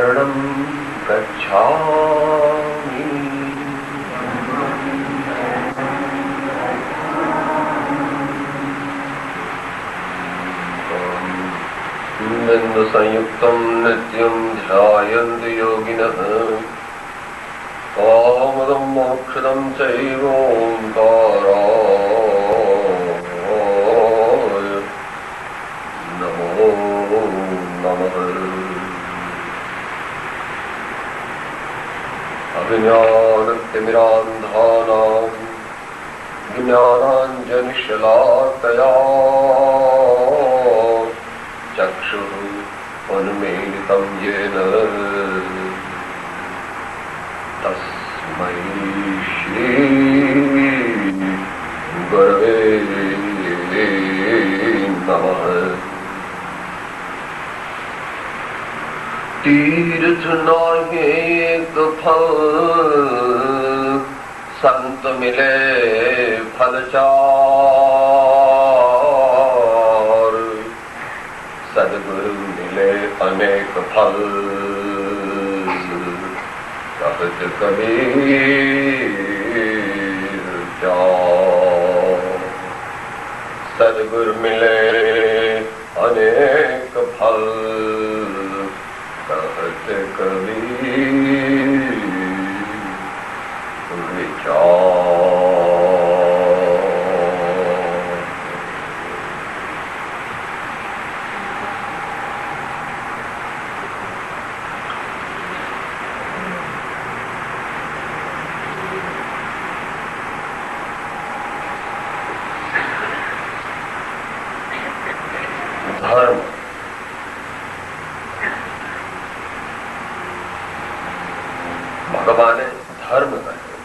शरणं गच्छामि। बिन्दुसंयुक्तं नित्यं ध्यायन्ति योगिनः कामदं मोक्षदं चैव ओङ्काराय नमो नमः। अज्ञानतिमिरान्धानां ज्ञानाञ्जनशलाकया चक्षुः उन्मीलितं येन तस्मै श्री गुरवे नमः। तीर्थ नाहि एक फल संत मिले फल चार, सद्गुरु मिले अनेक फल कहत कबीर चार। सद्गुरु मिले अनेक फल कहत कबीर विचार। धर्म ભગવાને ધર્મ કહ્યો.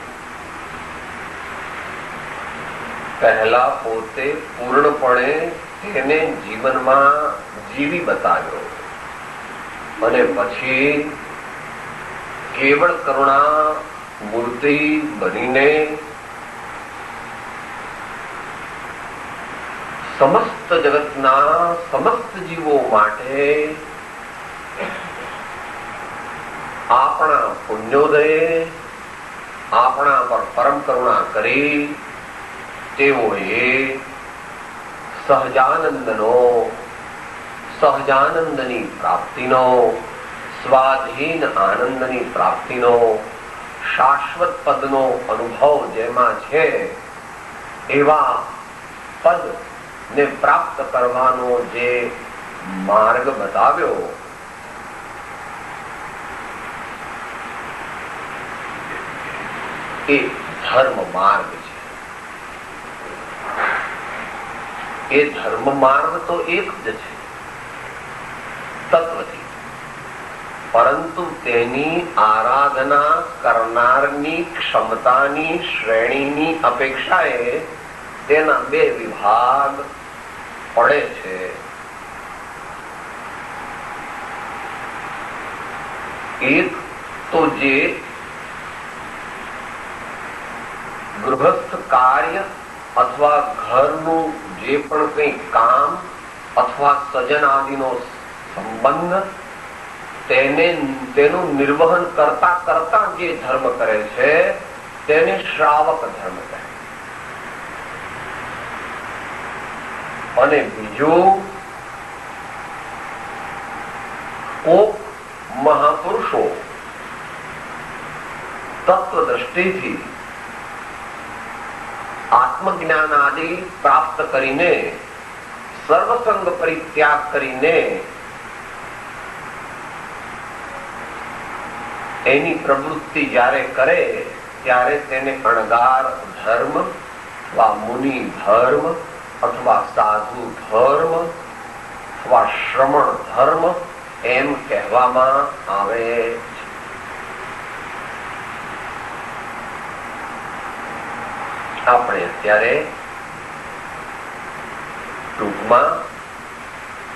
પહેલા પોતે પૂર્ણપણે તેને જીવનમાં જીવી બતાવ્યો અને પછી કેવળ કરુણા મૂર્તિ બનીને સમસ્ત જગતના સમસ્ત જીવો માટે આપણા પુણ્યોદયે આપણા પર પરમ કરુણા કરી તેઓએ સહજાનંદની પ્રાપ્તિનો, સ્વાધીન આનંદની પ્રાપ્તિનો, શાશ્વત પદનો અનુભવ જેમાં છે એવા પદ ને પ્રાપ્ત કરવાનો જે માર્ગ બતાવ્યો એ ધર્મ માર્ગ છે. એ ધર્મ માર્ગ તો એક જ છે તત્વથી, પરંતુ તેની આરાધના કરનારની ક્ષમતાની શ્રેણીની અપેક્ષાએ તેના બે વિભાગ પડે છે. એક તો જે ગૃહસ્થ કાર્ય અથવા ઘરનું જે પણ કંઈ કામ અથવા સજન આદિનો સંબંધ તેનું નિર્વહન કરતા કરતા જે ધર્મ કરે છે તેને શ્રાવક ધર્મ કહે. અને બીજું કોક મહાપુરુષો તત્વ દ્રષ્ટિથી આત્મજ્ઞાન આદિ પ્રાપ્ત કરીને સર્વસંગ પરિત્યાગ કરીને એની પ્રવૃત્તિ જ્યારે કરે ત્યારે તેને અણગાર ધર્મ અથવા મુનિ ધર્મ અથવા સાધુ ધર્મ અથવા શ્રમણ ધર્મ એમ કહેવામાં આવે છે. આપણે અત્યારે ટૂંકમાં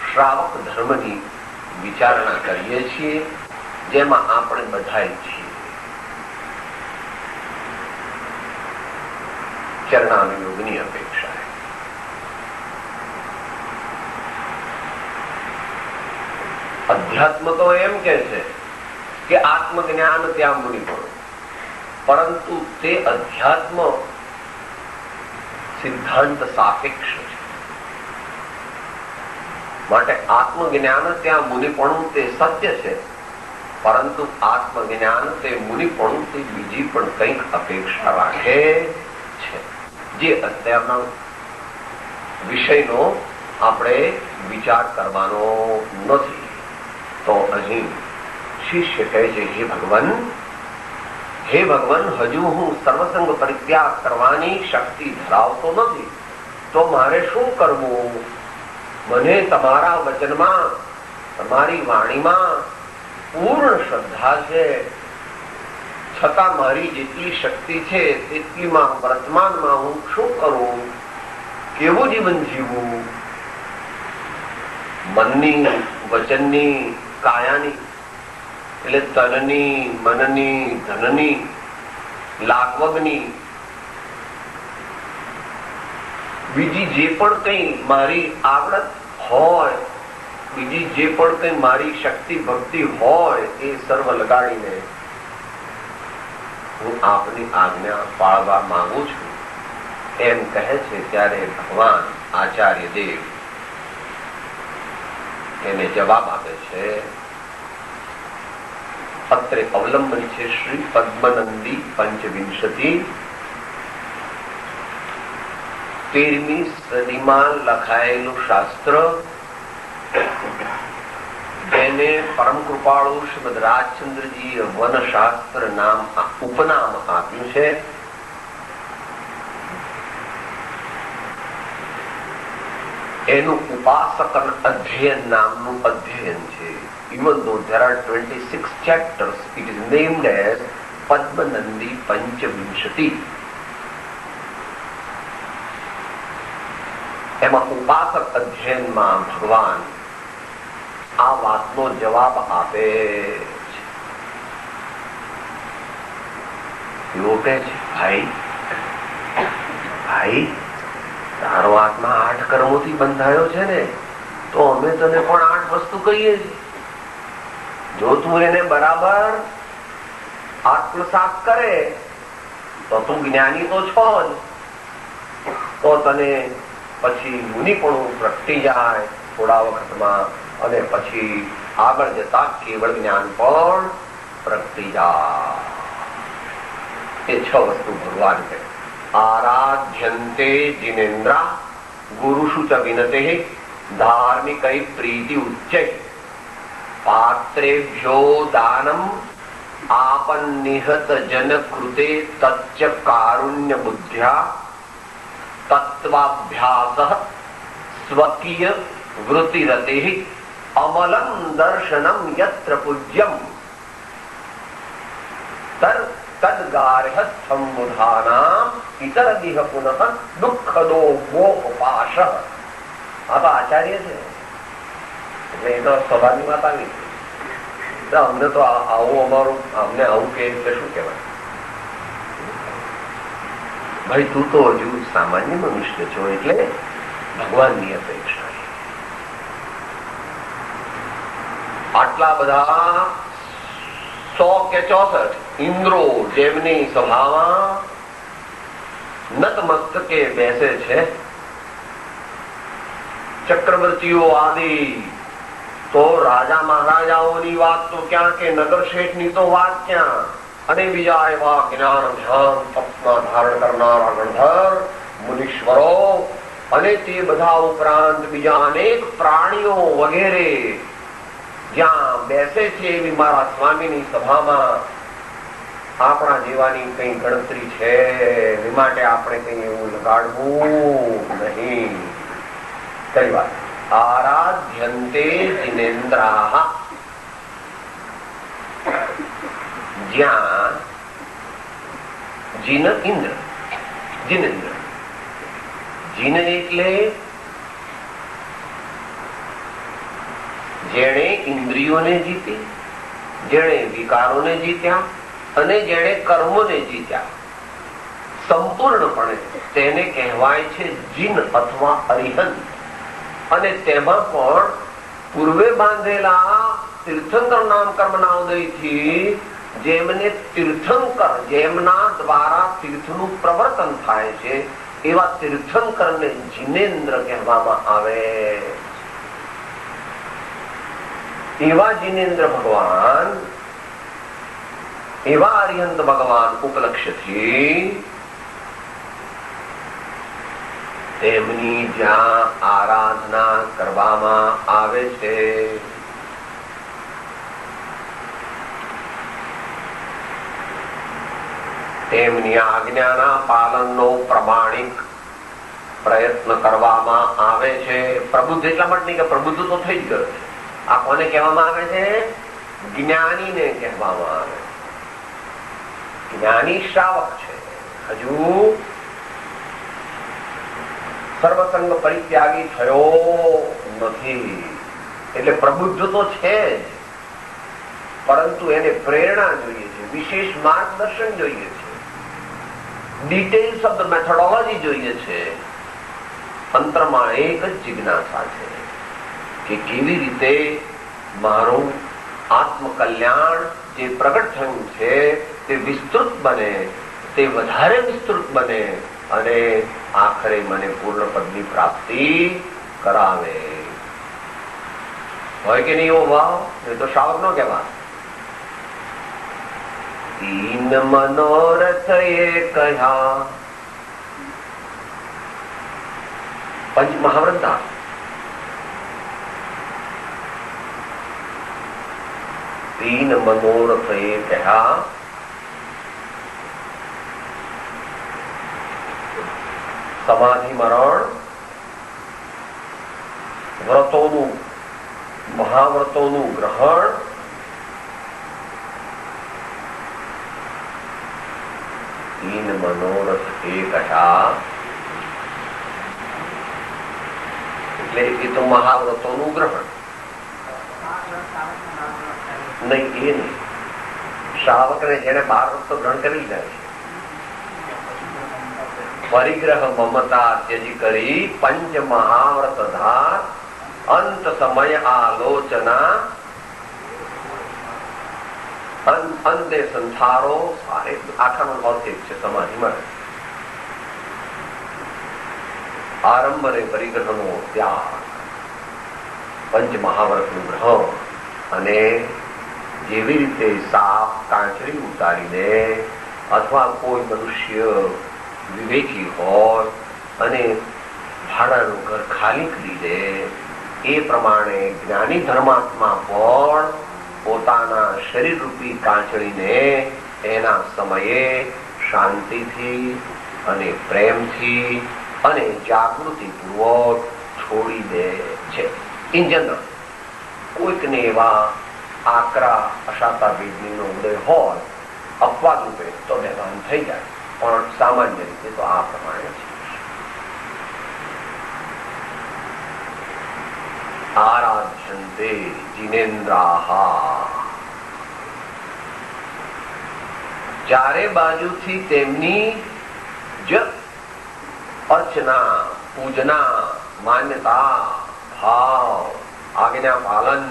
શ્રાવક ધર્મની વિચારણા કરીએ છીએ, જેમાં આપણે બધા છીએ. ચરણાનુયોગની અપેક્ષાએ અધ્યાત્મ તો એમ કે છે કે આત્મજ્ઞાન ત્યાં મુનિપણું, પરંતુ તે અધ્યાત્મ સિદ્ધાંત સાપેક્ષ છે. માટે આત્મજ્ઞાન ત્યાં મુનિપણું તે સત્ય છે, પરંતુ આત્મજ્ઞાન તે મુનિપણું તે બીજી પણ કંઈક અપેક્ષા રાખે છે, જે અત્યારના વિષયનો આપણે વિચાર કરવાનો નથી. તો અહીં શિષ્ય કહે છે, હે ભગવાન, હજુ હું સર્વસંગ પરિત્યાગ કરવાની શક્તિ ધરાવતો નથી, તો મારે શું કરવું? મને તમારા વચનમાં, તમારી વાણીમાં પૂર્ણ શ્રદ્ધા છે, છતાં મારી જેટલી શક્તિ છે તેટલીમાં વર્તમાનમાં હું શું કરું? કેવું જીવન જીવવું? મનની, વચનની, કાયાની, એટલે તનની, મનની, ધનની, લાગવગની, બીજી જે પણ કઈ મારી આવડત હોય, બીજી જે પણ કઈ મારી શક્તિ ભક્તિ હોય, એ સર્વ લગાડીને હું આપની આજ્ઞા પાળવા માંગુ છું, એમ કહે છે. ત્યારે ભગવાન આચાર્ય દેવ એને જવાબ આપે છે. અત્રે અવલંબન છે શ્રી પદ્મનંદી પંચવિંશતિ, 13મી સદીમાં લખાયેલું શાસ્ત્ર, જેને પરમ કૃપાળુ શ્રીમદ રાજચંદ્રજી વનશાસ્ત્ર નામ ઉપનામ આપ્યું છે. એનું ઉપાસક અધ્યયન નામનું અધ્યયન છે. Even though there are 26 chapters, it is named as Padmanandi Panchavinshati. એમાં ઉપાસક અધ્યયનમાં ભગવાન આ વાતનો જવાબ આપે છે. એવો કહે છે, ભાઈ, તારો આત્મા 8 કર્મોથી બંધાયો છે ને, તો અમે તને પણ 8 વસ્તુ કહીએ છીએ. જો તું એને બરાબર આત્મસાત કરે તો તું જ્ઞાની તો છો જ, તો તને પછી મુનિપણું પ્રગટી જાય થોડા વખતમાં, અને પછી આગળ જતા કેવળ જ્ઞાન પણ પ્રગટી જાય. એ 6 વસ્તુ ભગવાન કહે. આરાધ્યંતે જીનેન્દ્રા ગુરુષુ ચ વિનતે ધાર્મિકૈ પ્રીતિ ઉચ્ચૈ પાત્રેભ્યો દાનમ આપન્નિહત જન કૃતે તચ્ચ કારુણ્ય બુદ્ધ્યા તત્વાભ્યાસઃ સ્વકીય વૃત્તિરતે અમલમ દર્શનમ યત્ર પૂજ્યમ તદ્ગાર્હસ્થં બુધાનામ ઇતરદિહ પુનઃ દુઃખદો મોહપાશઃ. આ તો આચાર્ય છે, એટલે એ તો સભાની વાત આવી. અમને તો આવું અમારું, અમને આવું કે શું કહેવાય? ભાઈ, તું તો હજુ સામાન્ય મનુષ્ય છો, એટલે ભગવાનની અપેક્ષા. આટલા બધા 100 કે 64 ઇન્દ્રો જેમની સભામાં નતમસ્તકે બેસે છે, ચક્રવર્તીઓ આદિ, તો રાજા મહારાજાઓની વાત તો ક્યાં, કે નગર શેઠની તો વાત ક્યાં, અને બીજા એવા જ્ઞાન ધ્યાન તપના ધારણ કરનારા ગણધર મુનીશ્વરો, અને તે બધા ઉપરાંત બીજા અનેક પ્રાણીઓ વગેરે જ્યાં બેસે છે, એવી મારા સ્વામીની સભામાં આપણા જેવાની કઈ ગણતરી છે, એ માટે આપણે કઈ એવું લગાડવું નહીં. કઈ વાત? આરાધ્યંતે જીનેન્દ્રાઃ, જ્યાં જીન ઇન્દ્ર, જીનેન્દ્ર, જીન એટલે જેણે ઇન્દ્રિયોને જીતી, જેણે વિકારોને જીત્યા, અને જેણે કર્મોને જીત્યા સંપૂર્ણપણે, તેને કહેવાય છે જીન અથવા અરિહંત. અને તેમાં પણ પૂર્વે બાંધેલા તીર્થંકર નામ કર્મના ઉદયથી જેમને તીર્થંકર, જેમના દ્વારા તીર્થનું પ્રવર્તન થાય છે, એવા તીર્થંકરને જીનેન્દ્ર કહેવામાં આવે. એવા જીનેન્દ્ર ભગવાન, એવા અરિહંત ભગવાન ઉપલક્ષ્યથી તેમની જ્યાં આરાધના કરવામાં આવે છે, તેમની આજ્ઞાના પાલનનો પ્રમાણિક પ્રયત્ન કરવામાં આવે છે. પ્રબુદ્ધ એટલા માટે નહીં કે પ્રબુદ્ધ તો થઈ જ ગયો છે. આ કોને કહેવામાં આવે છે? જ્ઞાનીને કહેવામાં આવે. જ્ઞાની શ્રાવક છે, હજુ સર્વસંગ પરિત્યાગી થયો નથી. એટલે પ્રબુદ્ધ તો છે જ, પરંતુ એને પ્રેરણા જોઈએ છે, વિશેષ માર્ગદર્શન જોઈએ છે, ડિટેલ્સ ઓફ ધ મેથોડોલોજી જોઈએ છે. તંત્રમાં એક જ જિજ્ઞાસા છે કે કેવી રીતે મારું આત્મકલ્યાણ જે પ્રગટ થયું છે તે વિસ્તૃત બને, તે વધારે વિસ્તૃત બને અને આખરે મને પૂર્ણ પદની પ્રાપ્તિ કરાવે. હોય કે નહીં એવો ભાવ? એ તો શ્રાવક નો કહેવાય. તીન મનોરથ એ કહ્યા, પંચ મહાવ્રતા. તીન મનોરથ એ કહ્યા, સમાધિ મરણ, વ્રતોનું, મહાવ્રતોનું ગ્રહણ, તીન મનોરથ એ કહ્યા. એટલે એ તો મહાવ્રતોનું ગ્રહણ નહીં, એ નહીં. શ્રાવક ને જેને 12 વ્રત ગ્રહણ કરી લીધા છે, પરિગ્રહ મમતા ત્યજી કરી પંચ મહાવ્રત ધાર, અંત સમય આલોચના, અંતે સંસારો. આખાનો અર્થ એક છે સમાધિમાં. આરંભ અને પરિગ્રહનો ત્યાગ, પંચ મહાવ્રતનું ગ્રહણ. અને જેવી રીતે સાપ કાંચરી ઉતારીને અથવા કોઈ મનુષ્ય વિવેકી હોય અને ભાડાનું ઘર ખાલી કરી દે, એ પ્રમાણે જ્ઞાની ધર્માત્મા પણ પોતાના શરીર રૂપી કાંચળીને એના સમયે શાંતિથી અને પ્રેમથી અને જાગૃતિપૂર્વક છોડી દે છે. ઇન જનરલ કોઈકને એવા આકરા અશાતા વેદનીનો ઉદય હોય અપવાદ રૂપે તો બેભાન થઈ જાય, પણ સામાન્ય રીતે તો આ પ્રમાણે છે. આરાધ્યંતે જિનેન્દ્રાહા. ચારે બાજુથી તેમની જ અર્ચના, પૂજના, માન્યતા, ભાવ, આજ્ઞા પાલન,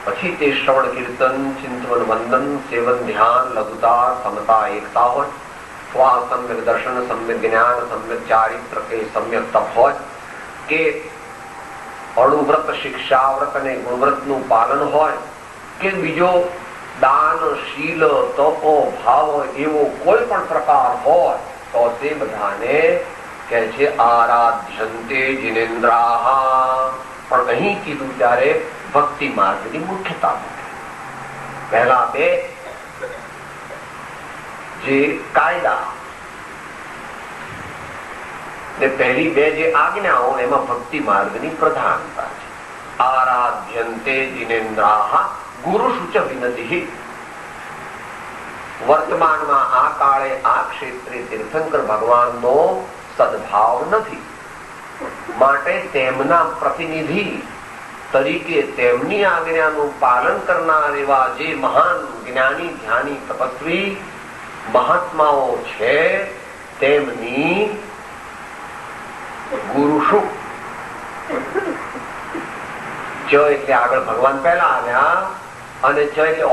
પછી તે શ્રવણ કીર્તન, ચિંતન વંદન, સેવન, ધ્યાન, લઘુતા, સમતા, એકતા હોય, સ્વા સમ્યક દર્શન, સમ્યક જ્ઞાન, સમ્યક ચારિત્ર કે સમ્યક તપ હોય, કે અણુવ્રત, શિક્ષાવ્રત અને ગુણવ્રતનું પાલન હોય, કે બીજો દાન, શીલ, તપો, ભાવ એવો કોઈ પણ પ્રકાર હોય, તો તે બધાને કહે છે આરાધ્યંતે જિનેન્દ્રાહા. પણ અહીં કીધું ત્યારે ભક્તિ માર્ગની મુખ્યતા મૂકે. પહેલા બે જે કાયદા ને પહેલી બે જે આજ્ઞાઓ, એમાં ભક્તિ માર્ગની પ્રધાનતા છે. આરાધ્યંતે જિનેન્દ્રાહા ગુરુશુચ વિનતિ. વર્તમાનમાં આ કાળે આ ક્ષેત્રે તીર્થંકર ભગવાનનો સદભાવ નથી, માટે તેમના પ્રતિનિધિ તરીકે તેમની આજ્ઞાનું પાલન કરનાર એવા જે મહાન જ્ઞાની, ધ્યાની, તપસ્વી મહાત્માઓ છે, તેમની ગુરુશુ ચ એટલે આગળ ભગવાન પહેલા આવ્યા અને ચ એટલે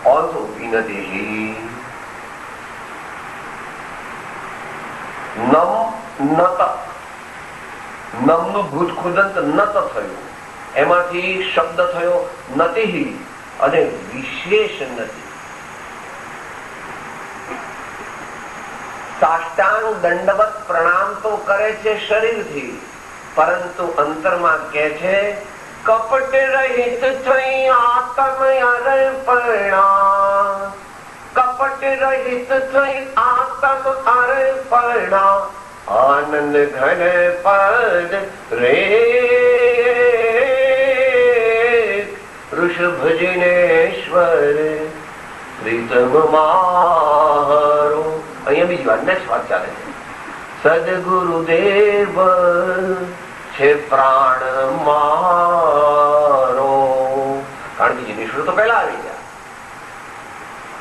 ઓલસો વિનતી. નમ નત, નમનું ભૂત ખુદંત નત થયું, એમાંથી શબ્દ થયો નતિ અને વિશેષ નથી. સાષ્ટાંગ દંડવત પ્રણામ તો કરે છે શરીરથી, પરંતુ અંતરમાં કહે છે કપટ રહિત થઈ આત્મ અર્પણા, કપટ રહિત થઈ આત્મ અર્પણા, આનંદ ઘન પદ રે ઋષભ જિનેશ્વર પ્રીતમ મારો. અહીંયા બીજી વાત, નેક્સ્ટ વાત ચાલે છે. સદગુરુદેવ છે પ્રાણ મારો. કારણ કે જીનેશ્વર તો પહેલા આવી ગયા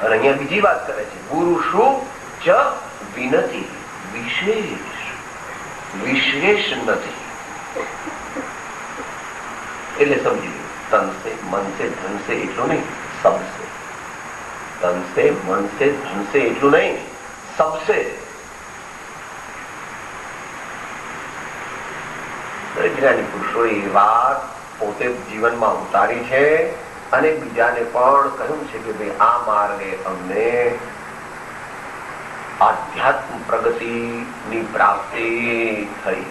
અને અહીંયા બીજી વાત કરે છે. ગુરુ શું ચ વિનતી, વિશેષ નથી. એટલે સમજી લો, તન સે મન સે ધન સે એટલું નહીં, સબસે. તન સે મન સે ધન સે એટલું નહીં, સબસે. જ્ઞાની પુરુષો એ વાત પોતે જીવનમાં ઉતારી છે અને બીજાને પણ કહ્યું છે કે ભાઈ આ માર્ગે અમને આધ્યાત્મ પ્રગતિની પ્રાપ્તિ થઈ.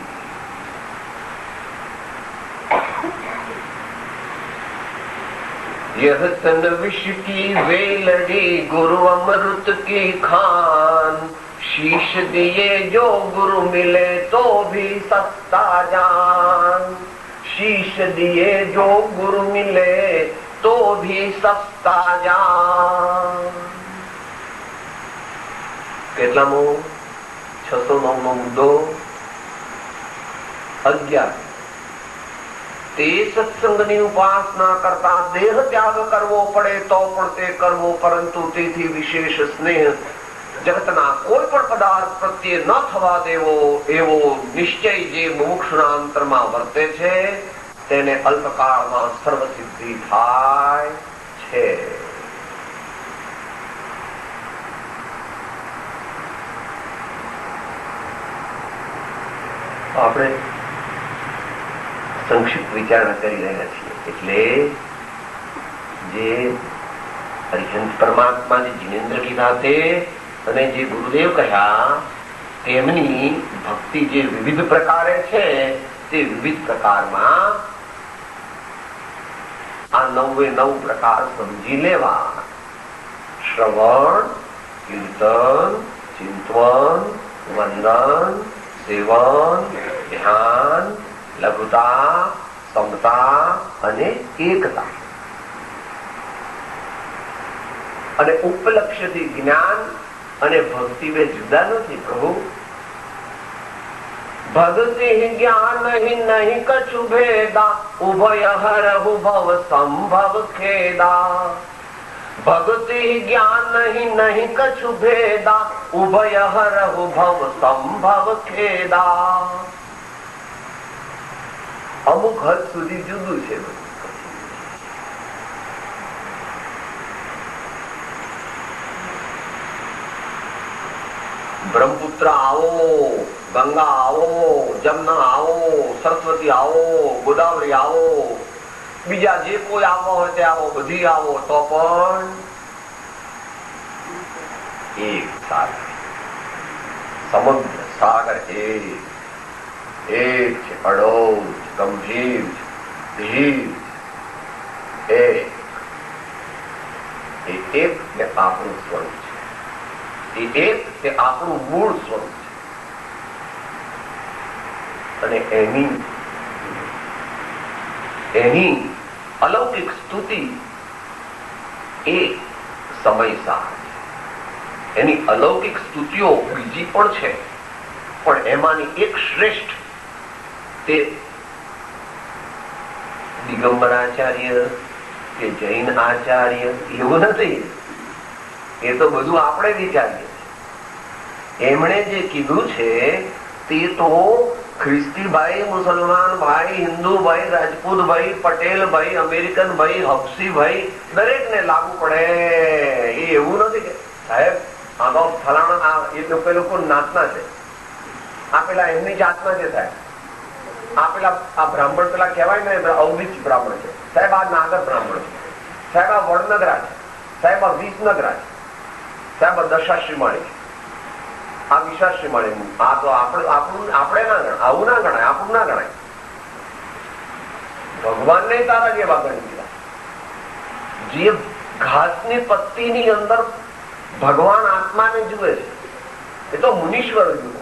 यह तन विष की वेलड़ी गुरु अमृत की खान, शीश दिए जो गुरु मिले तो भी सस्ता जान, शीश दिए जो गुरु मिले तो भी सस्ता जान. કેટલામો 609 નો મુદ્દો 11. તે સત્સંગની ઉપાસના કરતા દેહ ત્યાગ કરવો પડે તો પણ તે કરવો, પરંતુ તેથી વિશેષ સ્નેહ જગતના કોઈ પણ પદાર્થ પ્રત્યે ન થવા દેવો, એવો નિશ્ચય જે મોક્ષના અંતરમાં વર્તે છે તેને અલ્પકાળમાં સર્વસિદ્ધિ થાય છે. આપણે સંક્ષિપ્ત વિચારણા કરી રહ્યા છીએ. એટલે જે હરિહંસ પરમાત્મા જે જીનેન્દ્ર કીધા તે અને જે ગુરુદેવ કહ્યા તેમની ભક્તિ જે વિવિધ પ્રકારે છે તે વિવિધ પ્રકારમાં આ 9 પ્રકાર સમજી લેવા. શ્રવણ, કીર્તન, ચિંતન, વંદન, સેવન, ધ્યાન, લઘુતા, સમતા અને એકતા. અને ઉપલક્ષ્યથી જ્ઞાન અને ભક્તિ બે જુદા નથી પ્રભુ. ભક્તિ જ્ઞાન નહીં કછુ ભેદા, ઉભય હરહુ ભવ સંભવ ખેદા. ભક્તિ જ્ઞાન નહીં કછુ ભેદા, ઉભય હરહુ ભવ સંભવ ખેદા. અમુક હદ સુધી જુદું છે. બ્રહ્મપુત્ર આવો, ગંગા આવો, જમના આવો, સરસ્વતી આવો, ગોદાવરી આવો, બીજા જે કોઈ આવવા હોય તે આવો, બધી આવો તો પણ એક સાગર, સમુદ્ર સાગર એક છે, અડોજ, ગંભીર, ધીર, એક ને આપણું સ્વરૂપ છે. એ એક તે આપણું મૂળ સ્વરૂપ છે અને એની અલૌકિક સ્તુતિ એ સમયસાર છે. એની અલૌકિક સ્તુતિઓ બીજી પણ છે, પણ એમાંની એક શ્રેષ્ઠ તે દિગંબર આચાર્ય કે જૈન આચાર્ય એવું નથી. એ તો બધું આપણે વિચારીએ. એમણે જે કીધું છે તે તો ખ્રિસ્તી ભાઈ, મુસલમાન ભાઈ, હિન્દુ ભાઈ, રાજપૂત ભાઈ, પટેલ ભાઈ, અમેરિકન ભાઈ, હબસી ભાઈ, દરેકને લાગુ પડે. એ એવું નથી કે સાહેબ આ તો ફલાણા એ લોકો નાતના છે, આ પેલા એમની જાતના છે સાહેબ, આ પેલા આ બ્રાહ્મણ પેલા કહેવાય ને અવનીચ બ્રાહ્મણ છે સાહેબ, આ નાગર બ્રાહ્મણ છે સાહેબ, આ વડનગરા છે સાહેબ, આ વિસનગરા છે સાહેબ, આ દશાશ્રી માળી છે, આ વિશાશ્રી માળી. આ તો આપણે ના ગણાય, આવું ના ગણાય, આપણું ના ગણાય. ભગવાનને તારા જેવા ગણી દીધા. જે ઘાસની પત્તીની અંદર ભગવાન આત્માને જુએ છે એ તો મુનીશ્વર જુઓ.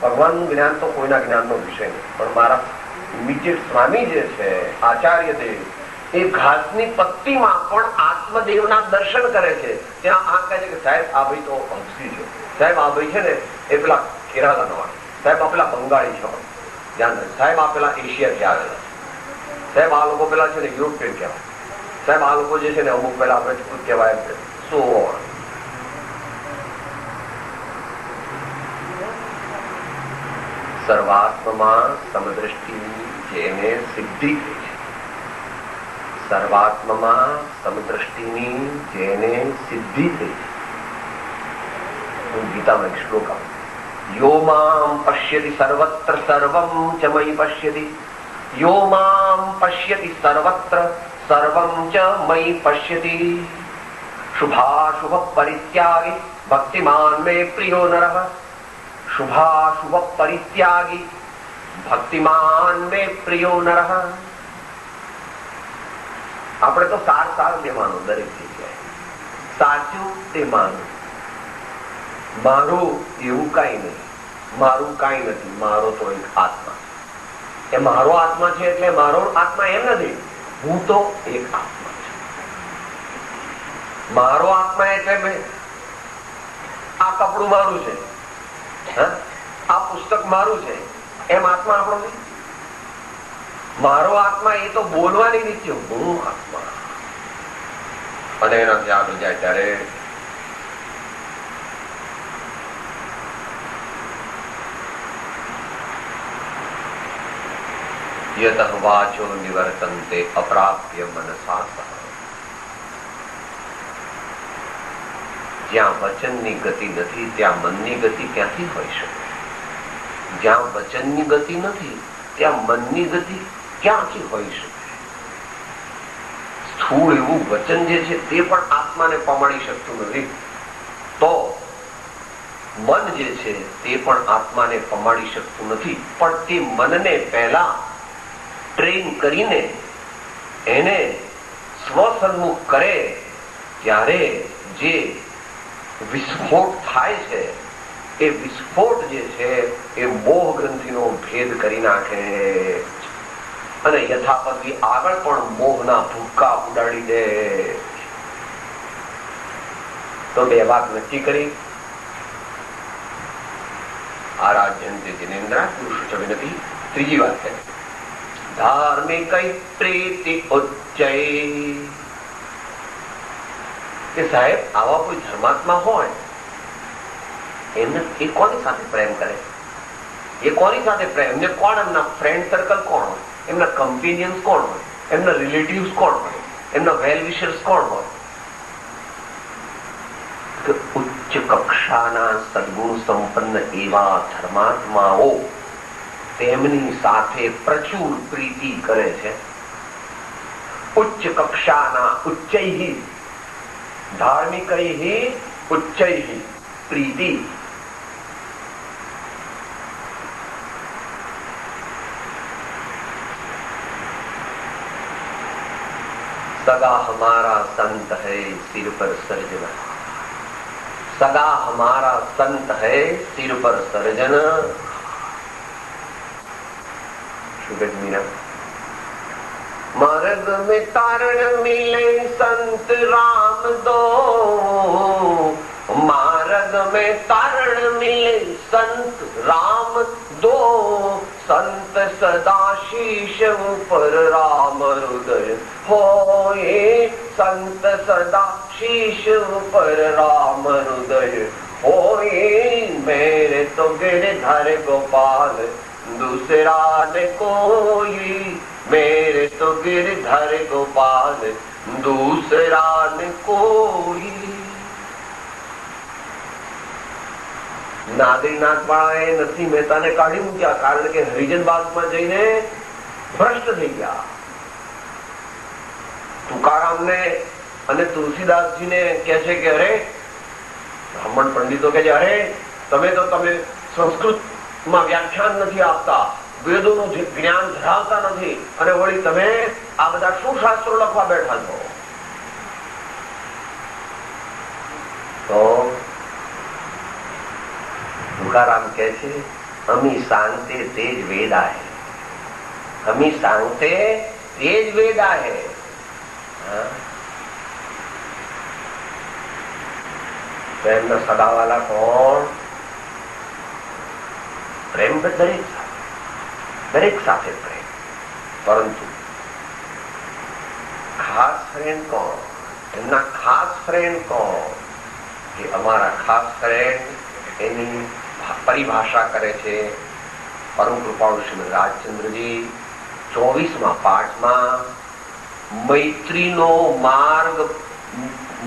ભગવાનનું જ્ઞાન તો કોઈના જ્ઞાનનો વિષય નહીં, પણ મારા ઇમિડિયેટ સ્વામી જે છે આચાર્ય દેવ, એ ઘાસની પત્તીમાં પણ આત્મદેવના દર્શન કરે છે. ત્યાં આ કહે છે કે સાહેબ આ ભાઈ તો હંસી છે, સાહેબ આ ભાઈ છે ને એ પેલા કેરાલાનો વાળો, સાહેબ આ પેલા બંગાળી છે, ધ્યાન રાખે, સાહેબ આ પેલા એશિયાથી આવેલા, સાહેબ આ લોકો પેલા છે ને યુરોપિયન કહેવાય, સાહેબ આ લોકો જે છે ને અમુક પેલા આપણે કહેવાય શું સર્વાત્મમાં સમદ્રષ્ટિની જેને સિદ્ધિ થઈ છે, સર્વાત્મમાં સમદ્રષ્ટિની જેને સિદ્ધિ થઈ છે. હું ગીતામાં એક શ્લોક આપું, યો મામ પશ્યતિ સર્વત્ર સર્વમ ચ મયિ પશ્યતિ, યો મામ પશ્યતિ સર્વત્ર સર્વમ ચ મયિ પશ્યતિ, શુભાશુભ પરિત્યાગી ભક્તિમાન મે પ્રિયો નરઃ, શુભાશુભ પરિત્યાગી ભક્તિમાન મે પ્રિયો નરઃ. આપણે તો સાર લેવાનું દરેક જગ્યાએ, સાચું તે માનું. મારું એવું કઈ નહીં, મારું કઈ નથી, મારો તો એક આત્મા. એ મારો આત્મા છે એટલે મારો આત્મા એમ નથી, હું તો એક આત્મા છું. મારો આત્મા એટલે આ કપડું મારું છે, આ પુસ્તક મારું છે, એમ આત્મા આપણો નહીં. મારો આત્મા એ તો બોલવાની રીતે હું આત્મા. અને એનાથી આગળ જાય ત્યારે યતઃ વાચો નિવર્તન્તે અપ્રાપ્ય મનસા સહ. જ્યાં વચનની ગતિ નથી ત્યાં મનની ગતિ ક્યાંથી હોઈ શકે? જ્યાં વચનની ગતિ નથી ત્યાં મનની ગતિ ક્યાંથી હોઈ શકે? સ્થૂળ એવું વચન જે છે તે પણ આત્માને પમાડી શકતું નથી, તો મન જે છે તે પણ આત્માને પમાડી શકતું નથી. પણ તે મનને પહેલા ટ્રેન કરીને એને સ્વસન્મુખ કરે ત્યારે જે વિસ્ફોટ થાય છે, એ વિસ્ફોટ જે છે એ મોહ ગ્રંથિનો ભેદ કરી નાખે અને યથાપતિ આગળ પણ મોહના ભૂક્કા ઉડાડી દે. તો બે વાત નક્કી કરી. આરાધ્યંતે જિનેન્દ્ર પુરુષ વિનતી. ત્રીજી વાત છે ધાર્મિક પ્રીતિ ઉચ્ચય. કે સાહેબ આવા કોઈ ધર્માત્મા હોય એમને એ કોની સાથે પ્રેમ કરે? એ કોની સાથે પ્રેમ? એમને કોણ, એમના ફ્રેન્ડ સર્કલ કોણ હોય, એમના કમ્પેનિયન્સ કોણ હોય, એમના રિલેટિવ્સ કોણ હોય, એમના વેલ વિશર્સ કોણ હોય? ઉચ્ચ કક્ષાના સદગુણ સંપન્ન એવા ધર્માત્માઓ તેમની સાથે પ્રચુર પ્રીતિ કરે છે. ઉચ્ચ કક્ષાના ઉચ્ચૈ ધાર્મિકૈ ઉચ્ચૈ પ્રીતિ. सगा हमारा संत है सिर पर सर्जन, सगा हमारा संत है सिर पर सर्जन. शुभ मीरा मार्ग में तारण मिले संत राम दो, मार्ग में तारण मिले संत राम दो, संत सदा शीश पर राम हृदय होए, संत सदा शीश पर राम हृदय होए. मेरे तो गिरधर गोपाल दूसरा न कोई, मेरे तो गिरधर गोपाल दूसरा न कोई। નાદરીનાથ વાળાએ નરસિંહ મહેતાને કાઢી મૂક્યા, કારણ કે હરિજન બાગમાં જઈને ભ્રષ્ટ થઈ ગયા. તુકારામને અને તુલસીદાસજીને કહે છે કે અરે, બ્રાહ્મણ પંડિતો કહે છે, અરે તમે સંસ્કૃતમાં વ્યાખ્યાન નથી આપતા, વેદોનું જ્ઞાન ધરાવતા નથી, અને વળી તમે આ બધા શું શાસ્ત્રો લખવા બેઠા છો? તો तुकाराम કહે છે, અમી सांगते तेज वेद आहे, अमी सांगते तेज वेद आहे. પ્રેમના સગાવાલા કોણ? પ્રેમ દરેક સાથે પ્રેમ, પરંતુ ખાસ ફ્રેન્ડ કોણ? એમના ખાસ ફ્રેન્ડ કોણ? કે અમારા ખાસ ફ્રેન્ડ એની પરિભાષા કરે છે પરમ કૃપાળુ શ્રીમદ રાજચંદ્રજી 24મા પાઠમાં. મૈત્રીનો માર્ગ,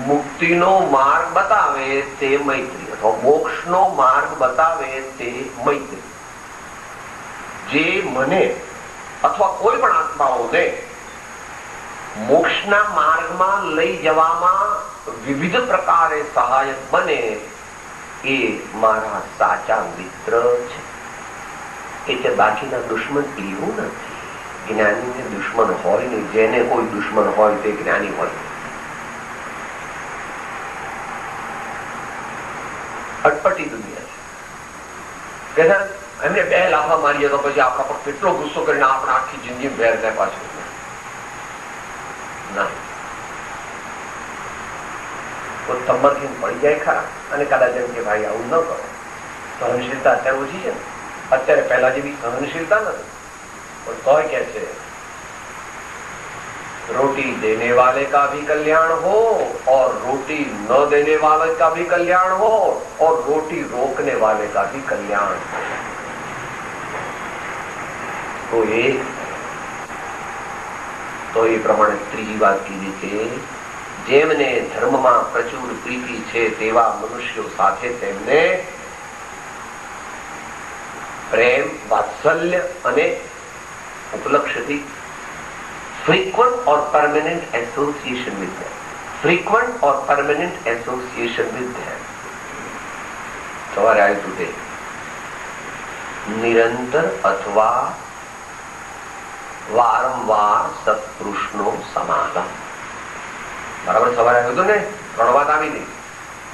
મુક્તિનો માર્ગ બતાવે તે મૈત્રી, અથવા મોક્ષનો માર્ગ બતાવે તે મૈત્રી. જે મને અથવા કોઈ પણ આત્માઓને મોક્ષના માર્ગમાં લઈ જવામાં વિવિધ પ્રકારે સહાયક બને એ મારા સાચા મિત્ર છે. એટલે બાકીના દુશ્મન એવું નથી. જ્ઞાનીને દુશ્મન હોય નહીં, જેને કોઈ દુશ્મન હોય તે જ્ઞાની હોય. અટપટી દુનિયા છે. એમને 2 લાફા મારીએ તો પછી આપણા પર કેટલો ગુસ્સો કરીને આપણે આખી જિંદગી ભેર જાય પાછું ના. તંબરથી પડી જાય ખરા, અને કદાચ એમ કે ભાઈ આવું ન કરો. સહનશીલતા અત્યારે ઓછી છે ને, અત્યારે પહેલા જેવી સહનશીલતા નથી, પણ તોય કે છે रोटी देने वाले का भी कल्याण हो और रोटी न देने वाले का भी कल्याण हो और रोटी रोकने वाले का भी कल्याण हो. तो ये प्रमाणे ત્રીજી વાત કીધી છે, જેમને ધર્મમાં પ્રચુર પ્રીતિ છે તેવા મનુષ્યો સાથે તેમને પ્રેમ, વાત્સલ્ય અને ઉપલક્ષ્યથી frequent or permanent association with them. Frequent or permanent association with them. સવારે આવ્યું હતું તે નિરંતર અથવા વારંવાર સત્પુરુષનો સમાગમ. બરાબર સવારે આવ્યું હતું ને, 3 વાત આવી ગઈ.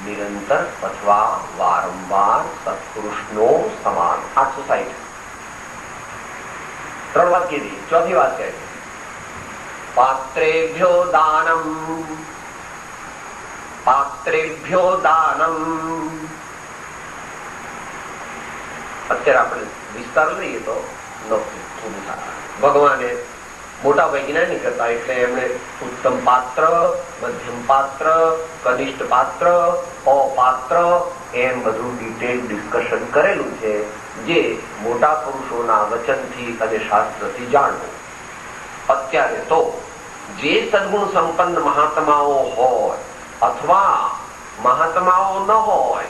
નિરંતર અથવા વારંવાર સત્પુરુષનો સમાગમ. 860. 3 વાત કીધી. ચોથી વાત કહે પાત્રેભ્યો દાનમ, પાત્રેભ્યો દાનમ. અત્યારે આપણે વિસ્તાર લઈએ તો ભગવાને મોટા વૈજ્ઞાનિક હતા, એટલે એમણે ઉત્તમ પાત્ર, મધ્યમ પાત્ર, કનિષ્ઠ પાત્ર, અપાત્ર એમ બધું ડિટેલ ડિસ્કશન કરેલું છે, જે મોટા પુરુષોના વચનથી અને શાસ્ત્રથી જાણવું. અત્યારે તો જે સદગુણ સંપન્ન મહાત્માઓ હોય અથવા મહાત્માઓ ન હોય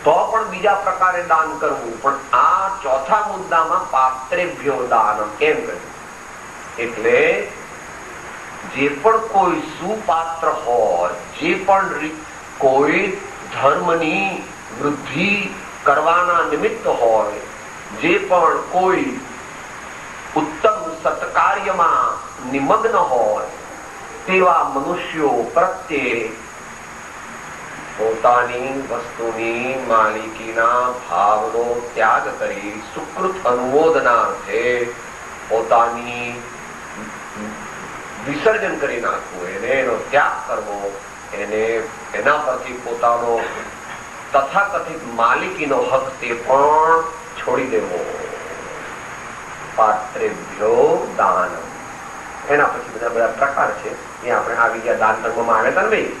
તો પણ બીજા પ્રકારે દાન કરવું, પણ આ ચોથા મુદ્દામાં પાત્રેભ્યો દાનમ કેમ કર્યું? એટલે જે પણ કોઈ સુપાત્ર હોય, જે પણ કોઈ ધર્મની વૃદ્ધિ કરવાના નિમિત્ત હોય, જે પણ કોઈ ઉત્તમ સત્કાર્યમાં નિમગ્ન હોય તેવા મનુષ્યો પ્રત્યે પોતાની વસ્તુની માલિકીના ભાવનો ત્યાગ કરી સુકૃત અનુમોદનાર્થે પોતાની વિસર્જન કરી નાખવું, એનો ત્યાગ કરવો, એના પરથી પોતાનો તથાકથિત માલિકીનો હક તે પણ છોડી દેવો. પાત્રેભ્યો દાનમ. એના પછી બધા પ્રકાર છે, એ આપણે આવી ગયા. દાન ધર્મમાં આવે હતા ને ભાઈ,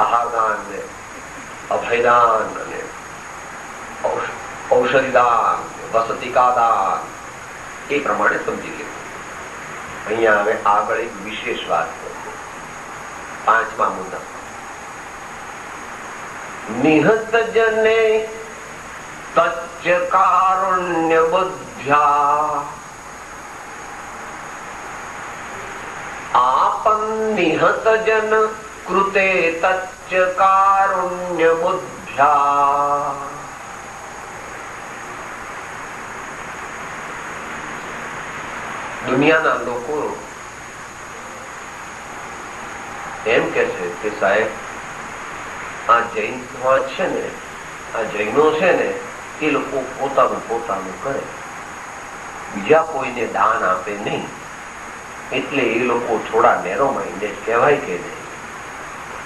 આહારદાન ને અભયદાન અને ઔષધિદાન વસતિ કા દાન, એ પ્રમાણે સમજી લેવું. અહીંયા હવે આગળ એક વિશેષ વાત કરું. 5મા મુદ્દા, નિહત જને તચ્ચ કારુણ્ય બુદ્ધ્યા, આપન નિહત જન કૃતે તચ્ચ કારુણ્ય બુદ્ધ્યા. દુનિયાના લોકો એમ કે છે કે સાહેબ આ જૈન સમાજ છે ને, આ જૈનો છે ને, એ લોકો પોતાનું પોતાનું કરે, બીજા કોઈને દાન આપે નહીં, એટલે એ લોકો થોડા નેરો માઇન્ડેડ કહેવાય કે નહીં.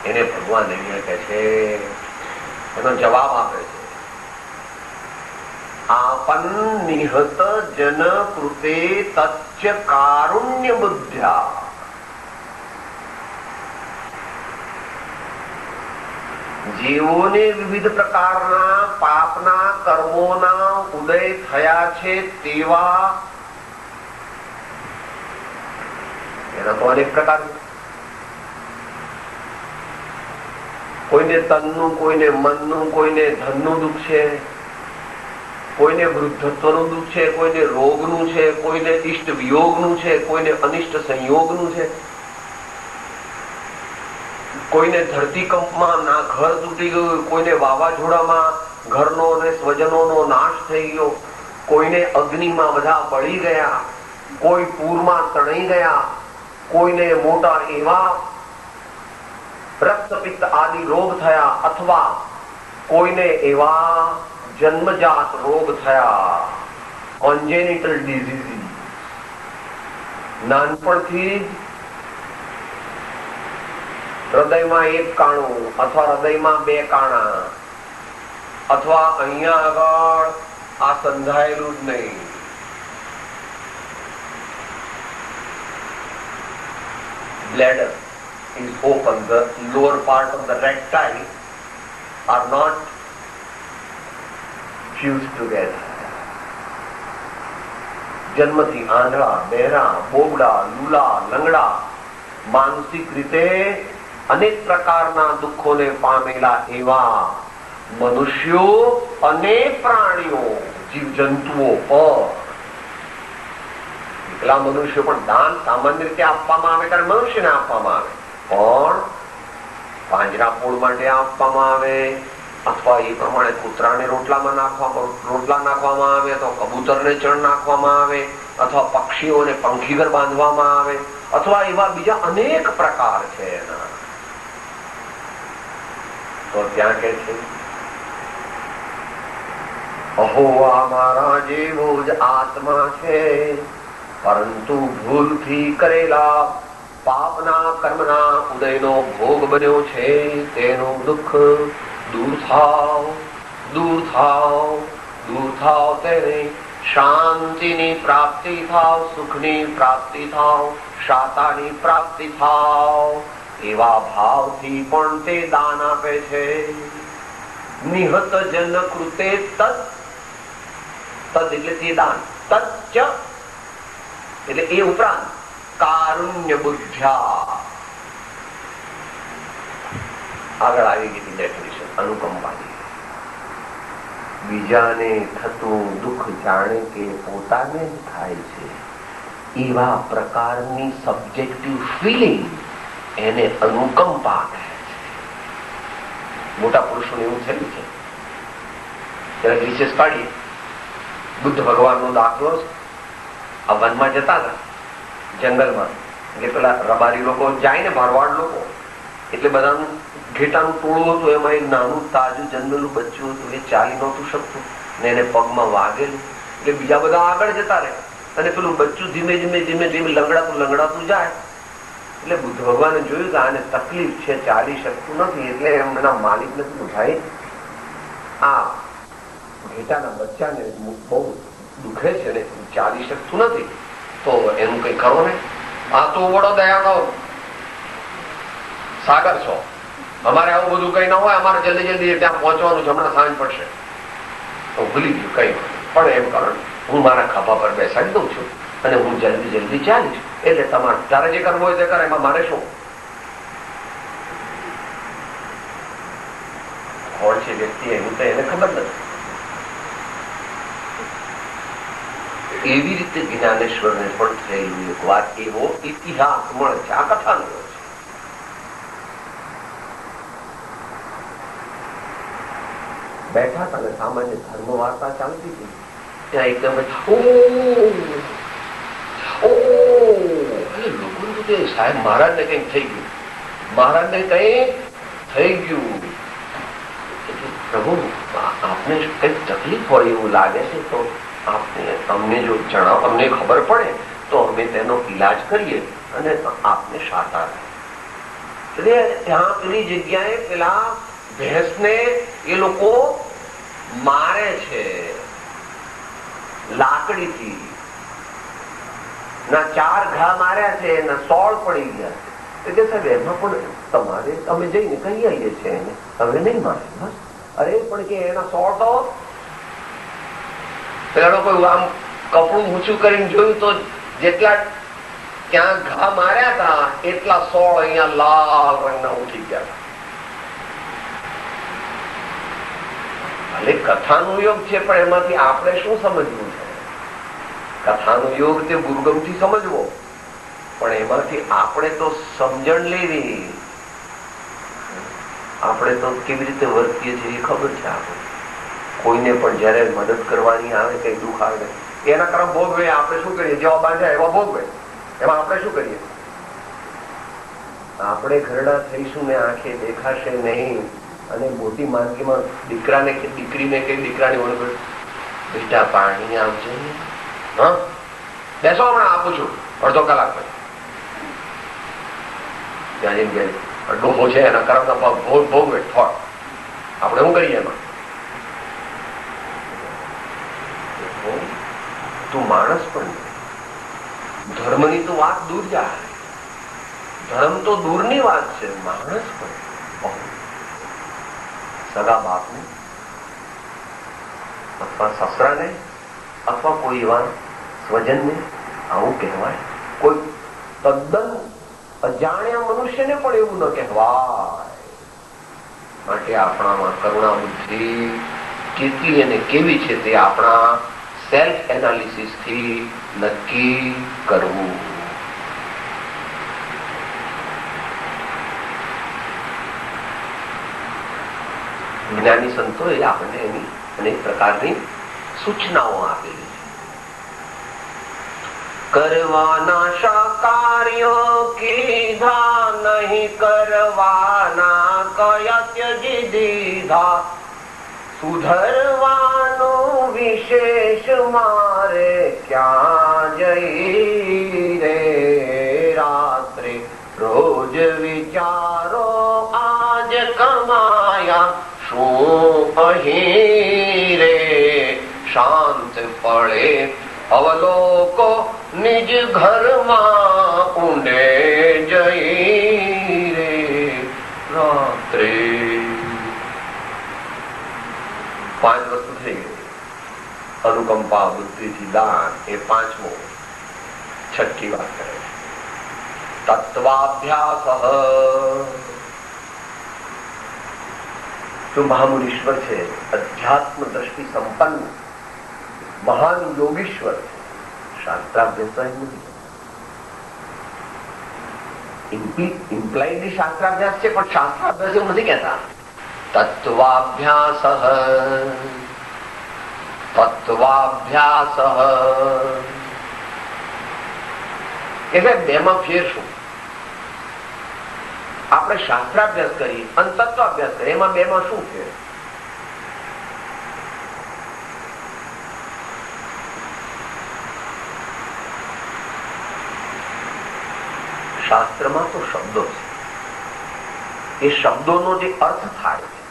એને ભગવાન અહીંયા કહે છે, એનો જવાબ આપે છે, આપન નિહત જન કૃતે તચ્ચ કારુણ્ય બુદ્ધ્યા. જેઓને વિવિધ પ્રકારના પાપના કર્મોના ઉદય થયા છે તેવા, એના તો અનેક પ્રકાર, કોઈને તનનું, કોઈને મનનું, કોઈને ધનનું દુઃખ છે, કોઈને વૃદ્ધત્વનું દુઃખ છે, કોઈને રોગનું છે, કોઈને ઇષ્ટ વિયોગનું છે, કોઈને અનિષ્ટ સંયોગનું છે, કોઈને ધરતીકંપમાં ના ઘર તૂટી ગયું, કોઈને વાવાઝોડામાં ઘરનો અને સ્વજનોનો નાશ થઈ ગયો, કોઈને અગ્નિમાં બધા બળી ગયા, કોઈ પૂરમાં તણાઈ ગયા, કોઈને મોટા એવા રક્તપિત્ત આદિ રોગ થયા, અથવા કોઈને એવા જન્મજાત રોગ થયા, કોન્જેનિટલ ડિઝીઝ. નાનપણથી હૃદયમાં એક કાણું, અથવા હૃદયમાં બે કાણા, અથવા અહીંયા આગળ આ સંધાયેલું જ નહીં. Bladder is open, the lower part of the recti are not fused together. જન્મથી આંધળા, બહેરા, બોબડા, લુલા, લંગડા, માનસિક રીતે અનેક પ્રકારના દુઃખોને પામેલા એવા મનુષ્યો અને પ્રાણીઓ, જીવજંતુઓ પર, એકલા મનુષ્યો પણ દાન સામાન્ય રીતે આપવામાં આવે ત્યારે મનુષ્યને આપવામાં આવે, પણ પાંજરાપોળ માટે આપવામાં આવે, અથવા એ પ્રમાણે કૂતરાને રોટલા નાખવામાં આવે, અથવા કબૂતરને ચણ નાખવામાં આવે, અથવા પક્ષીઓને પંખીઘર બાંધવામાં આવે, અથવા એવા બીજા અનેક પ્રકાર છે એના. તો ત્યાં કે છે, અહો આ મારા જેવો જ આત્મા છે, પરંતુ ભૂલથી કરેલા પાપના કર્મના ઉદયનો ભોગ બન્યો છે, તેનું દુઃખ દૂર થાવ, દૂર થાવ, દૂર થાવ, તેને શાંતિની પ્રાપ્તિ થાવ, સુખની પ્રાપ્તિ થાવ, શાતાની પ્રાપ્તિ થાવ, એવા ભાવથી પણ તે દાન આપે છે. નિહત જન કૃતે તદ, તદ એટલે તે દાન, તચ્ચ એટલે એ ઉપરાંત કારુણ્ય બુદ્ધ્યા. આગળ આવી ગઈ ડેફિનેશન અનુકંપાની. બીજાને થતું દુઃખ જાણે કે પોતાને જ થાય છે, એવા પ્રકારની સબ્જેક્ટિવ ફિલિંગ એને અનુકંપા કહે છે. મોટા પુરુષોને એવું થયું છે, ત્યારે વિશેષ કાઢીએ, બુદ્ધ ભગવાનનો દાખલો છે. આ વનમાં જતા હતા, જંગલમાં, એટલે પેલા રબારી લોકો જાય ને, ભરવાડ લોકો, એટલે બધાનું ઘેટાનું ટોળું હતું, એમાં એક નાનું તાજું જન્મેલું બચ્ચું હતું, એ ચાલી નહોતું શકતું ને એને પગમાં વાગેલું, એટલે બીજા બધા આગળ જતા રહે, અને પેલું બચ્ચું ધીમે ધીમે ધીમે ધીમે લંગડાતું જાય. એટલે બુદ્ધ ભગવાને જોયું કે આને તકલીફ છે, ચાલી શકતું નથી, એટલે એમના માલિકને કીધું, ભાઈ આ ઘેટાના બચ્ચાને બહુ દુખે છે ને, ચાલી શકતું નથી, તો એનું કઈ કરો ને. આ તો વડો દયાનો સાગર છો, અમારે આવું બધું કઈ ના હોય, અમારે જલ્દી જલ્દી ત્યાં પહોંચવાનું છે, હમણાં સાંજ પડશે. તો ભૂલી ગયું, કઈ પણ એમ કરો, હું મારા ખભા પર બેસાડી દઉં છું અને હું જલ્દી જલ્દી ચાલીશ, એટલે તમારે તારે જે કરવું હોય તે કરે, એમાં મારે શું? કોણ છે વ્યક્તિ એનું તો એને ખબર નથી. એવી રીતે જ્ઞાનેશ્વરને પણ થયેલું એક વાત, એવો ઇતિહાસ મળે છે. આ કથાનો છે. બેઠા હતા ને સામાન્ય ધર્મ વાર્તા ચાલતી હતી, ત્યાં એકદમ લોકો સાહેબ મહારાજને કઈક થઈ ગયું, મહારાજને કઈક થઈ ગયું. પ્રભુ આપને કઈક તકલીફ હોય એવું લાગે છે તો અમને જો જણાવો, અમને ખબર પડે તો અમે તેનો ઈલાજ કરીએ અને આપને શાતા રહે. એટલે ત્યાં પેલી જગ્યાએ પેલા ભેંસને એ લોકો મારે છે લાકડીથી. ના 4 ઘા માર્યા છે, ના 16 પડી ગયા છે. કે સાહેબ એમાં પણ તમારે અમે જઈને કહી આવીએ છીએ એને હવે નહીં મારે. બસ અરે પણ કે એના 16 તો પેલા કોઈ આમ કપડું ઊંચું કરીને જોયું તો જેટલા ત્યાં ઘા માર્યા હતા એટલા 16 અહીંયા લાલ રંગના ઉઠી ગયા. ભલે કથાનો યોગ છે પણ એમાંથી આપણે શું સમજવું છે? કથાનો યોગ તે ગુરુગમથી સમજવો, પણ એમાંથી આપણે તો સમજણ લેવી. આપણે તો કેવી રીતે વર્તીએ છીએ એ ખબર છે. આપણે કોઈને પણ જયારે મદદ કરવાની આવે, કઈ દુઃખ આવે, એના કર્મ ભોગવે. આપણે શું કરીએ? જેવા બાંધ્યા એવા ભોગવે. એમાં આપણે શું કરીએ? આપણે ઘરડા થઈશું ને આંખે દેખાશે નહીં, અને મોટી માંદગીમાં દીકરાને કે દીકરીને કે દીકરાની ઓળખ, બેટા પાણી આવજે, હા બેસો હમણાં આપું છું અડધો કલાક પછી. ત્યાં જઈને ડોહો છે એના કરમના ભોગવે થોડ. આપણે શું કરીએ એમાં? તું માણસ પણ ધર્મની તો વાત દૂર જાય, ધર્મ તો દૂરની વાત છે. માણસ પણ સગા બાપને અથવા સસરાને અથવા કોઈ એવા સ્વજનને આવું કહેવાય? કોઈ તદ્દન અજાણ્યા મનુષ્યને પણ એવું ન કહેવાય. માટે આપણામાં કરુણા બુદ્ધિ કેટલી અને કેવી છે તે આપણા સેલ્ફ એનાલિસિસ થી નક્કી કરવું. જ્ઞાની સંતોએ આપણને એની અનેક પ્રકારની સૂચનાઓ આપેલી છે. કરવાના શા કાર્ય કીધા, નહીં કરવાના કયા ત્યજી દીધા. સુધરવાનું વિશેષ મારે ક્યાં જઈ રે. રાત્રે રોજ વિચારો આજ કમાયા શું અહીં રે. શાંત પડે અવલોકો નિજ ઘરમાં ઊંડે જઈ રે. રાત્રે 5 વસ્તુ થઈ ગઈ. અનુકંપા, બુદ્ધિથી દાન એ 5મો. 6ઠી વાત કરે છે તત્વાભ્યાસ. જો મહામુનીશ્વર છે, અધ્યાત્મ દ્રષ્ટિ સંપન્ન મહાન યોગીશ્વર છે, શાસ્ત્રાભ્યાસ નથી. ઇમ્પ્લાઇડલી શાસ્ત્રાભ્યાસ છે પણ શાસ્ત્રાભ્યાસ એવું નથી કહેતા. તત્વાભ્યાસ તત્વાભ્યાસ એટલે બેમાં ફેર શું? આપણે શાસ્ત્રાભ્યાસ કરી અને તત્વાભ્યાસ કરીએ, એમાં બેમાં શું ફેર? શાસ્ત્રમાં તો શબ્દો છે, એ શબ્દોનો જે અર્થ થાય છે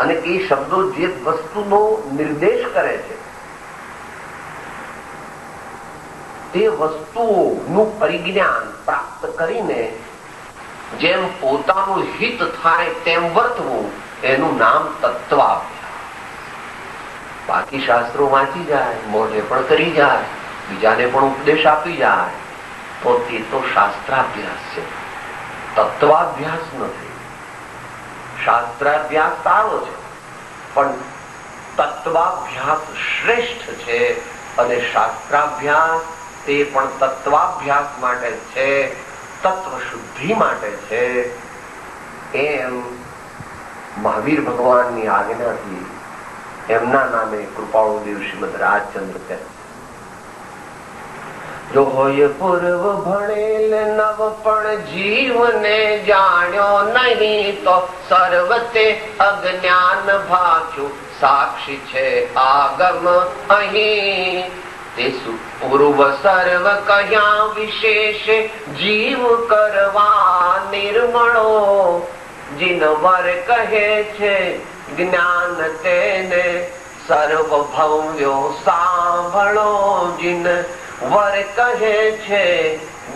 અને એ શબ્દો જે વસ્તુનો નિર્દેશ કરે છે તે વસ્તુઓનું પરિજ્ઞાન પ્રાપ્ત કરીને જેમ પોતાનું હિત થાય તેમ વર્તવું, એનું નામ તત્વાભ્યાસ. બાકી શાસ્ત્રો વાંચી જાય, મોઢે પણ કરી જાય, બીજાને પણ ઉપદેશ આપી જાય, તો તે તો શાસ્ત્રાભ્યાસ છે, તત્વાભ્યાસ નથી. શાસ્ત્રાભ્યાસ સારો છે, પણ તત્વાભ્યાસ શ્રેષ્ઠ છે. અને શાસ્ત્રાભ્યાસ તે પણ તત્વાભ્યાસ માટે છે, તત્વ શુદ્ધિ માટે છે. એમ મહાવીર ભગવાનની આજ્ઞાથી એમના નામે કૃપાળુ દેવ શ્રીમદ રાજચંદ્ર કહે, જો હોય પૂર્વ ભણેલ નવ પણ જીવને જાણ્યો નહીં, તો સર્વતે અજ્ઞાન ભાગ્યું સાક્ષી છે આગમ અહીં. તે પૂર્વ સર્વ કહ્યા વિશેષ જીવ કરવા નિર્મળો, જીન વર કહે છે જ્ઞાન તેને સર્વ ભવ્યો સાંભળો. જીન વર કહે છે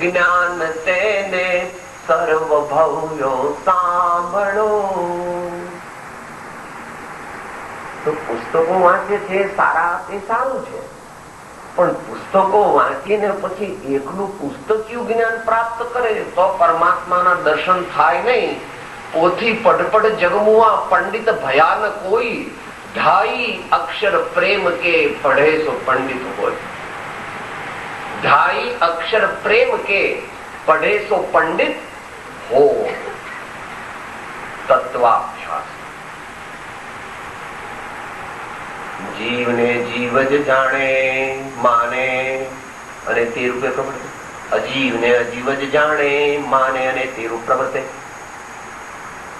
જ્ઞાન તેને સર્વ ભવ્યો સાંભળો. તો પુસ્તકો વાંચે છે સારા, તે સારું છે, પણ પુસ્તકો વાંચીને પછી એકલું પુસ્તકીય જ્ઞાન પ્રાપ્ત કરે તો પરમાત્માના દર્શન થાય નહીં. પોથી પડપડ જગમુઆ પંડિત ભયાન કોઈ, ઢાઈ અક્ષર પ્રેમ કે પઢે સો પંડિત હોય. ઢાઈ અક્ષર પ્રેમ કે પઢે સો પંડિત હો. તત્વાભ્યાસ. જીવને જીવ જ જાણે માને અને તે રૂપે પ્રવર્તે, અજીવને અજીવ જ જાણે માને અને તે રૂપ પ્રવર્તે.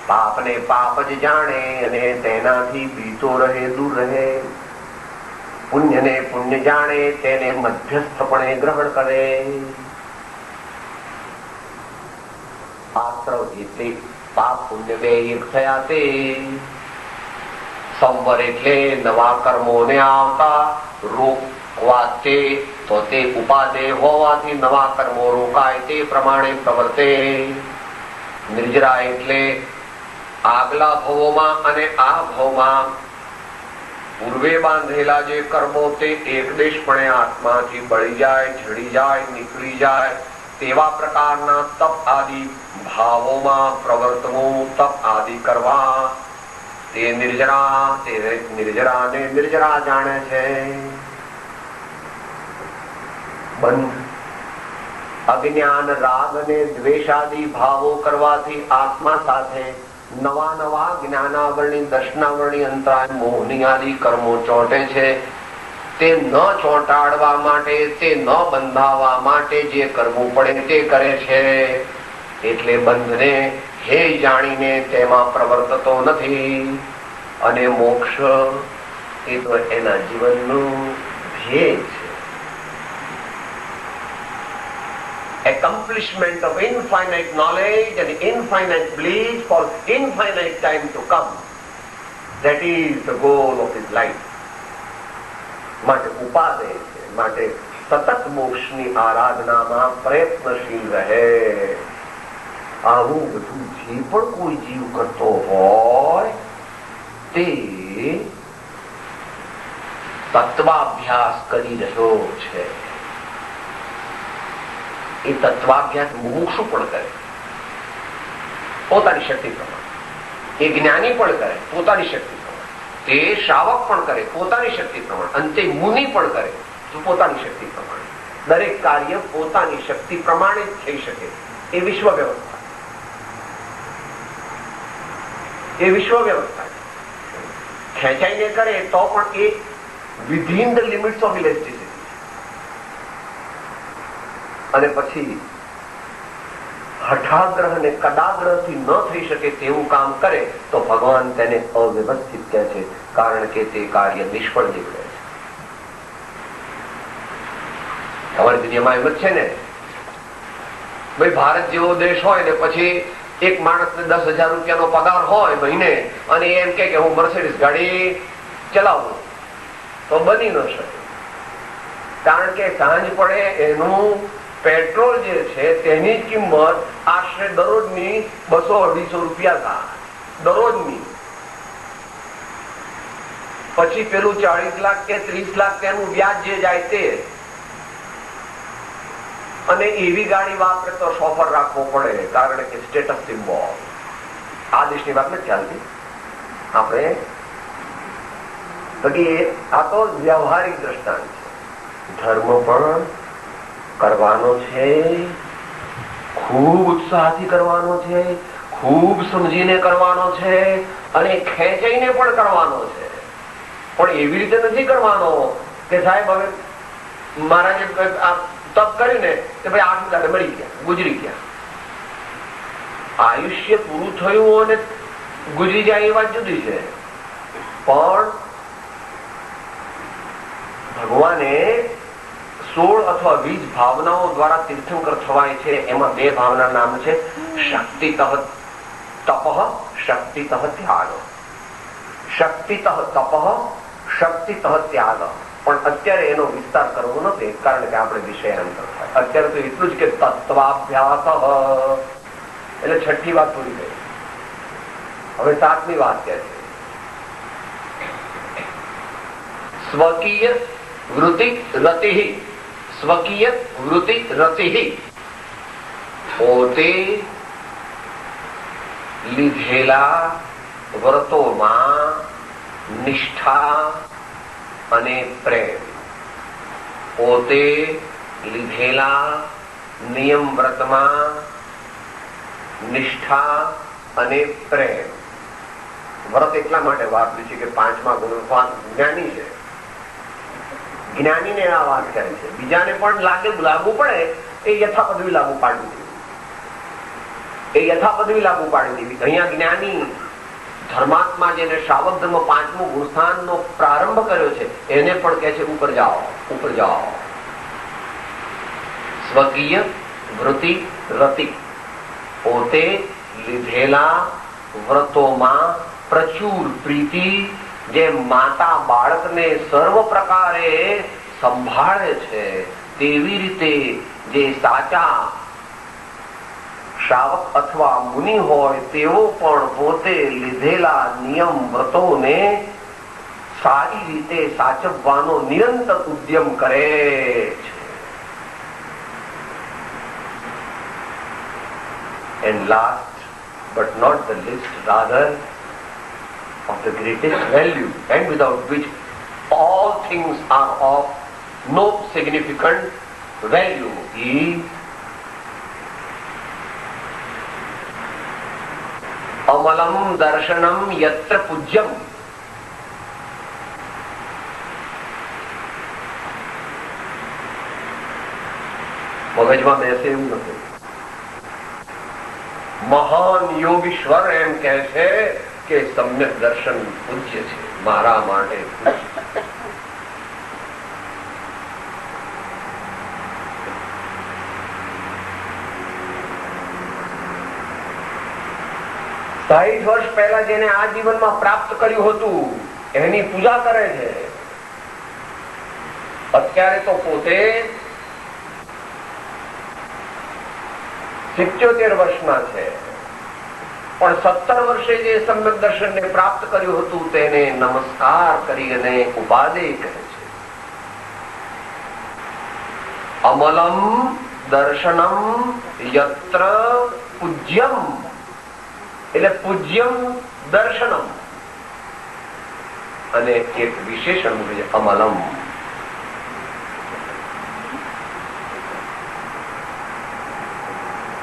પાપને પાપ જ જાણે અને તેનાથી બીતો રહે, દૂર રહે. પુણ્યને પુણ્ય જાણે, તેને મધ્યસ્થપણે ગ્રહણ કરે. આશ્રવ એટલે પાપ પુણ્ય બે એક થયા તે. સંવર એટલે નવા કર્મોને આવતા રોકવા, તે તો તે ઉપાદેય હોવાથી નવા કર્મો રોકાય તે પ્રમાણે પ્રવર્તે. નિર્જરા એટલે આગલા ભવોમાં અને આ ભવમાં પૂર્વે બાંધેલા જે કર્મો તે એકદેશપણે આત્માથી બળી જાય, ઝડી જાય, નીકળી જાય તેવા પ્રકારના તપ આદિ ભાવોમાં પ્રવર્તવું, તપ આદિ કરવા. તે નિર્જરા, તે નિર્જરાને નિર્જરા જાણે છે. બંધ અજ્ઞાન, રાગ અને દ્વેષાદી ભાવો કરવાથી આત્મા સાથે નવા નવા જ્ઞાનાવરણી, દર્શનાવરણી, અંતરાય, મોહની આદિ કર્મો ચોંટે છે. તે ન ચોંટાડવા માટે, તે ન બંધાવા માટે જે કરવું પડે તે કરે છે. એટલે બંધને હે જાણીને તેમાં પ્રવર્તતો નથી. અને મોક્ષ એ તો એના જીવનનું ધ્યેય છે. Accomplishment of infinite knowledge and infinite bliss for infinite time to come. That is the goal of his life. માટે ઉપાદેય છે, માટે સતત મોક્ષની આરાધનામાં પ્રયત્નશીલ રહે. આવું બધું જે પણ કોઈ જીવ કરતો હોય તે તત્વાભ્યાસ કરી રહ્યો છે. એ તત્વાભ્યાસ મુમુક્ષુ પણ કરે પોતાની શક્તિ પ્રમાણે, એ જ્ઞાની પણ કરે પોતાની શક્તિ પ્રમાણે, તે શ્રાવક પણ કરે પોતાની શક્તિ પ્રમાણે, અંતે મુનિ પણ કરે પોતાની શક્તિ પ્રમાણે. દરેક કાર્ય પોતાની શક્તિ પ્રમાણે જ થઈ શકે. એ વિશ્વ વ્યવસ્થા, એ વિશ્વ વ્યવસ્થા ખેંચાઈને કરે તો પણ એ within the limits of electricity. અને પછી હઠાગ્રહ અને કદાગ્રહથી ન થઈ શકે તેવું કામ કરે તો ભગવાન તેને અવ્યવસ્થિત કહે છે, કારણ કે તે કાર્ય નિષ્ફળ નીકળે છે. અમારી દુનિયામાં એમ જ છે ને, ભાઈ ભારત જેવો દેશ હોય ને પછી એક માણસને 10,000 રૂપિયાનો પગાર હોય મહિને, અને એમ કે હું મર્સિડીઝ ગાડી ચલાવું, તો બની ન શકે. કારણ કે સાંજ પડે એનું પેટ્રોલ જે છે તેની કિંમત આશરે દરરોજની 200-250 રૂપિયા થાય દરરોજની. પછી પેલું 40 લાખ કે 30 લાખ તેનું વ્યાજ જે જાય તે, અને એવી ગાડી વાપરે તો શોફર રાખવો પડે, કારણ કે સ્ટેટસ સિમ્બોલ. આ દેશની વાત નથી ચાલતી આપણે, આ તો વ્યવહારિક દ્રષ્ટાંત છે. ધર્મ પણ કરવાનો છે, ખૂબ ઉત્સાહથી કરવાનો છે, ખૂબ સમજીને કરવાનો છે, અને ખેંચાઈને પણ કરવાનો છે. પણ એવી રીતે નથી કરવાનો કે સાહેબ હવે મહારાજે તપ કરીને કે ભાઈ 8 દાડે મરી ગયા, ગુજરી ગયા. આયુષ્ય પૂરું થયું અને ગુજરી જાય એ વાત જુદી છે. પણ ભગવાને 16 અથવા 20 ભાવનાઓ દ્વારા તીર્થંકર થવાય છે. એમાં 2 ભાવના નામ છે શક્તિતઃ તપઃ, શક્તિતઃ ત્યાગ. શક્તિતઃ તપઃ, શક્તિતઃ ત્યાગ. પણ અત્યારે એનો વિસ્તાર કરવો નથી, કારણ કે આપણે વિષયાંતર થાય. અત્યારે તો એટલું જ કે તત્વાભ્યાસ, એટલે 6ઠી વાત પૂરી થઈ. હવે 7મી વાત કે છે સ્વકીય વૃત્તિ રતિ. સ્વકીય વૃત્તિ રતિ, પોતે લીધેલા વ્રતોમાં નિષ્ઠા અને પ્રેમ. પોતે લીધેલા નિયમ વ્રતમાં નિષ્ઠા અને પ્રેમ. વ્રત એટલા માટે વાપર્યું છે કે 5મા ગુણ જ્ઞાની છે. જ્ઞાનીને આ વાત કરે છે. બીજાને પણ લાગુ પડે એ યથાપદવી લાગુ પાડવી દેવી, એ યથાપદવી લાગુ પાડી દેવી. અહીંયા જ્ઞાની ધર્માત્મા જેને શ્રાવક ધર્મ 5મું ગુણસ્થાનનો પ્રારંભ કર્યો છે એને પણ કહે છે ઉપર જાઓ, ઉપર જાઓ. સ્વકીય વૃત્તિ રતિ, પોતે લીધેલા વ્રતોમાં પ્રચુર પ્રીતિ. જે માતા બાળકને સર્વ પ્રકારે સંભાળે છે તેવી રીતે જે સાચા શ્રાવક અથવા મુનિ હોય તેઓ પણ પોતે લીધેલા નિયમ વ્રતોને સારી રીતે સાચવવાનો નિરંતર ઉદ્યમ કરે છે. And last but not the least, rather of the greatest value, and without which all things are of no significant value, is અમલમ દર્શનમ યત્ર પૂજ્યમ. મગજમાં બેસે એવું નથી. મહાન યોગીશ્વર એમ કહે છે કે સમ્યક દર્શન પૂજ્ય છે, મારા માટે પૂજ્ય. સાઠ વર્ષ પહેલા જેને આ જીવનમાં પ્રાપ્ત કર્યું હતું એની પૂજા કરે છે. અત્યારે તો પોતે 77 વર્ષના છે, પણ 17 વર્ષે જે સમ્યક દર્શનને પ્રાપ્ત કર્યું હતું તેને નમસ્કાર કરી અને ઉપાદે કહે છે. અમલમ દર્શનમ યત્ર પૂજ્યમ, એટલે પૂજ્યમ દર્શનમ, અને એક વિશેષણ છે અમલમ.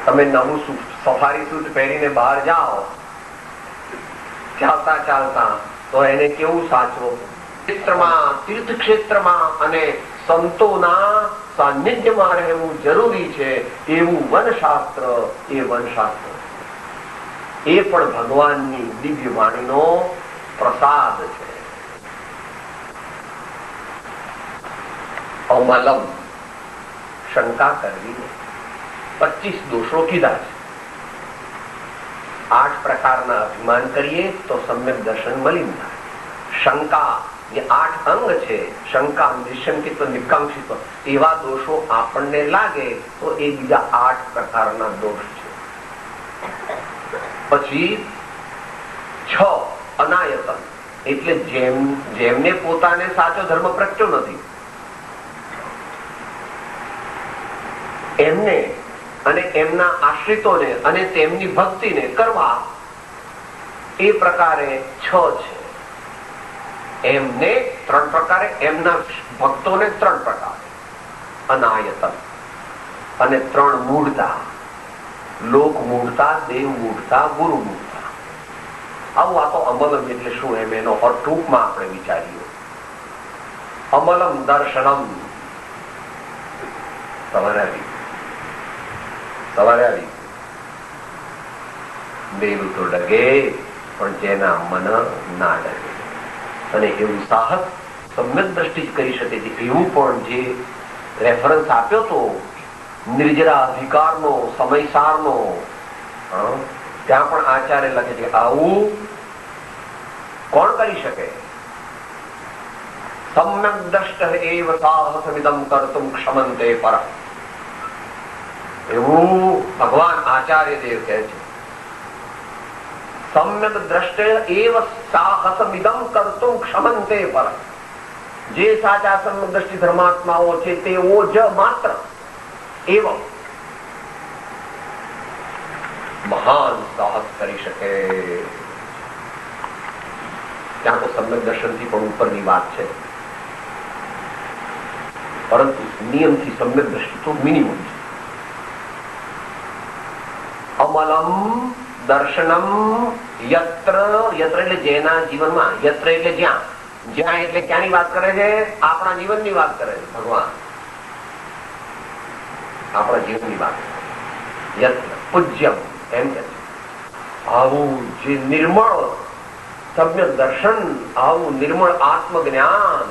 તમે નવું સફારી સૂટ પહેરીને બહાર જાઓ, ચાલતા ચાલતા, તો એને કેવું સાચવો? ક્ષેત્રમાં, તીર્થ ક્ષેત્રમાં અને સંતોના સાનિધ્યમાં રહેવું જરૂરી છે. એવું વનશાસ્ત્ર, એ વનશાસ્ત્ર એ પણ ભગવાનની દિવ્ય વાણીનો પ્રસાદ છે. અમલમ, શંકા કરવી. 25 દોષો કીધા છે. 8 પ્રકારના અભિમાન કરીએ તો સમ્યક દર્શન મલિન થાય. શંકા, જે 8 અંગ છે, શંકા, નિશંકિત્વ, નિકાંક્ષિત્વ, એવા દોષો આપણને લાગે તો એ બીજા 8 પ્રકારના દોષ છે. પછી 6 અનાયતન, એટલે જેમને પોતાને સાચો ધર્મ પ્રગટ્યો નથી એમને અને એમના આશ્રિતોને અને તેમની ભક્તિને કરવા એ પ્રકારે 6 છે. એમને 3 પ્રકારે, એમના ભક્તોને 3 પ્રકારે. અનાયતન અને 3 મૂળતા, લોક મૂળતા, દેવ મૂળતા, ગુરુ મૂળતા. આવું આ તો અમલમ એટલે શું એમ એનો ટૂંકમાં આપણે વિચારીએ. અમલમ દર્શનમ. સવારે આવી દેવ તો ડગે પણ જેના મન ના ડગે. અને એવું સાહસ સમ્યક દ્રષ્ટિ જ કરી શકે છે. એવું પણ જે રેફરન્સ આપ્યો તો નિર્જરા અધિકારનો, સમયસારનો, ત્યાં પણ આચાર્ય લખે છે આવું કોણ કરી શકે? સમ્યક દ્રષ્ટ એવ સાહસમિદમ કર્તુમ ક્ષમંતે પર. એવું ભગવાન આચાર્ય દેવ કહે છે. સમ્યક દ્રષ્ટ એવ સાહસમિદમ કર્તુમ ક્ષમંતે પર. જે સાચા સમ્યક દ્રષ્ટિ ધર્માત્માઓ છે તેઓ જ માત્ર એવમ મહાન સાહસ કરી શકે. ત્યાં તો સમ્યક દર્શનથી પણ ઉપરની વાત છે, પરંતુ નિયમથી સમ્યક દ્રષ્ટિ તો મિનિમમ છે. અમલમ દર્શનમ યત્ર. યત્ર એટલે જેના જીવનમાં, યત્ર એટલે જ્યાં, જ્યાં એટલે ક્યાંની વાત કરે છે? આપણા જીવનની વાત કરે છે ભગવાન. આપણા જીવનની વાત. યત્ર પૂજ્યમ એમ કે છે. આવું જે નિર્મળ સમ્યક દર્શન, આવું નિર્મળ આત્મજ્ઞાન,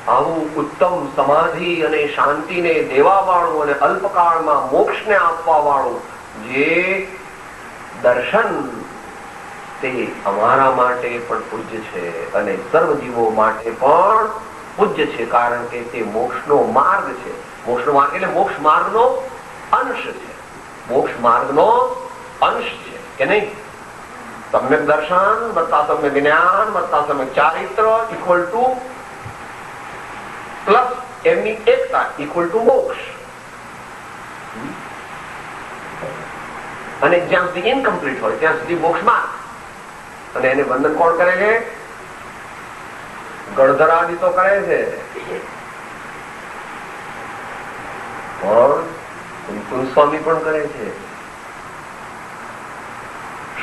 આવું ઉત્તમ સમાધિ અને શાંતિને દેવા વાળું અને અલ્પકાળમાં મોક્ષને આપવા વાળું જે દર્શન, તે અમારા માટે પણ પૂજ્ય છે અને સર્વજીવો માટે પણ પૂજ્ય છે. કારણ કે તે મોક્ષનો માર્ગ છે. મોક્ષનો માર્ગ એટલે મોક્ષ માર્ગનો અંશ છે. મોક્ષ માર્ગનો અંશ છે કે નહીં? સમ્યક દર્શન વત્તા સમ્યક જ્ઞાન વત્તા સમ્યક ચારિત્ર ઇક્વલ ટુ પ્લસ એમની એકતા ઇક્વલ ટુ મોક્ષ. અને જ્યાં સુધી ઇનકમ્પ્લીટ હોય ત્યાં સુધી મોક્ષ માર્ગ. અને એને વંદન કોણ કરે છે? ગણધરાદી તો કરે છે, પણ સ્વામી પણ કરે છે.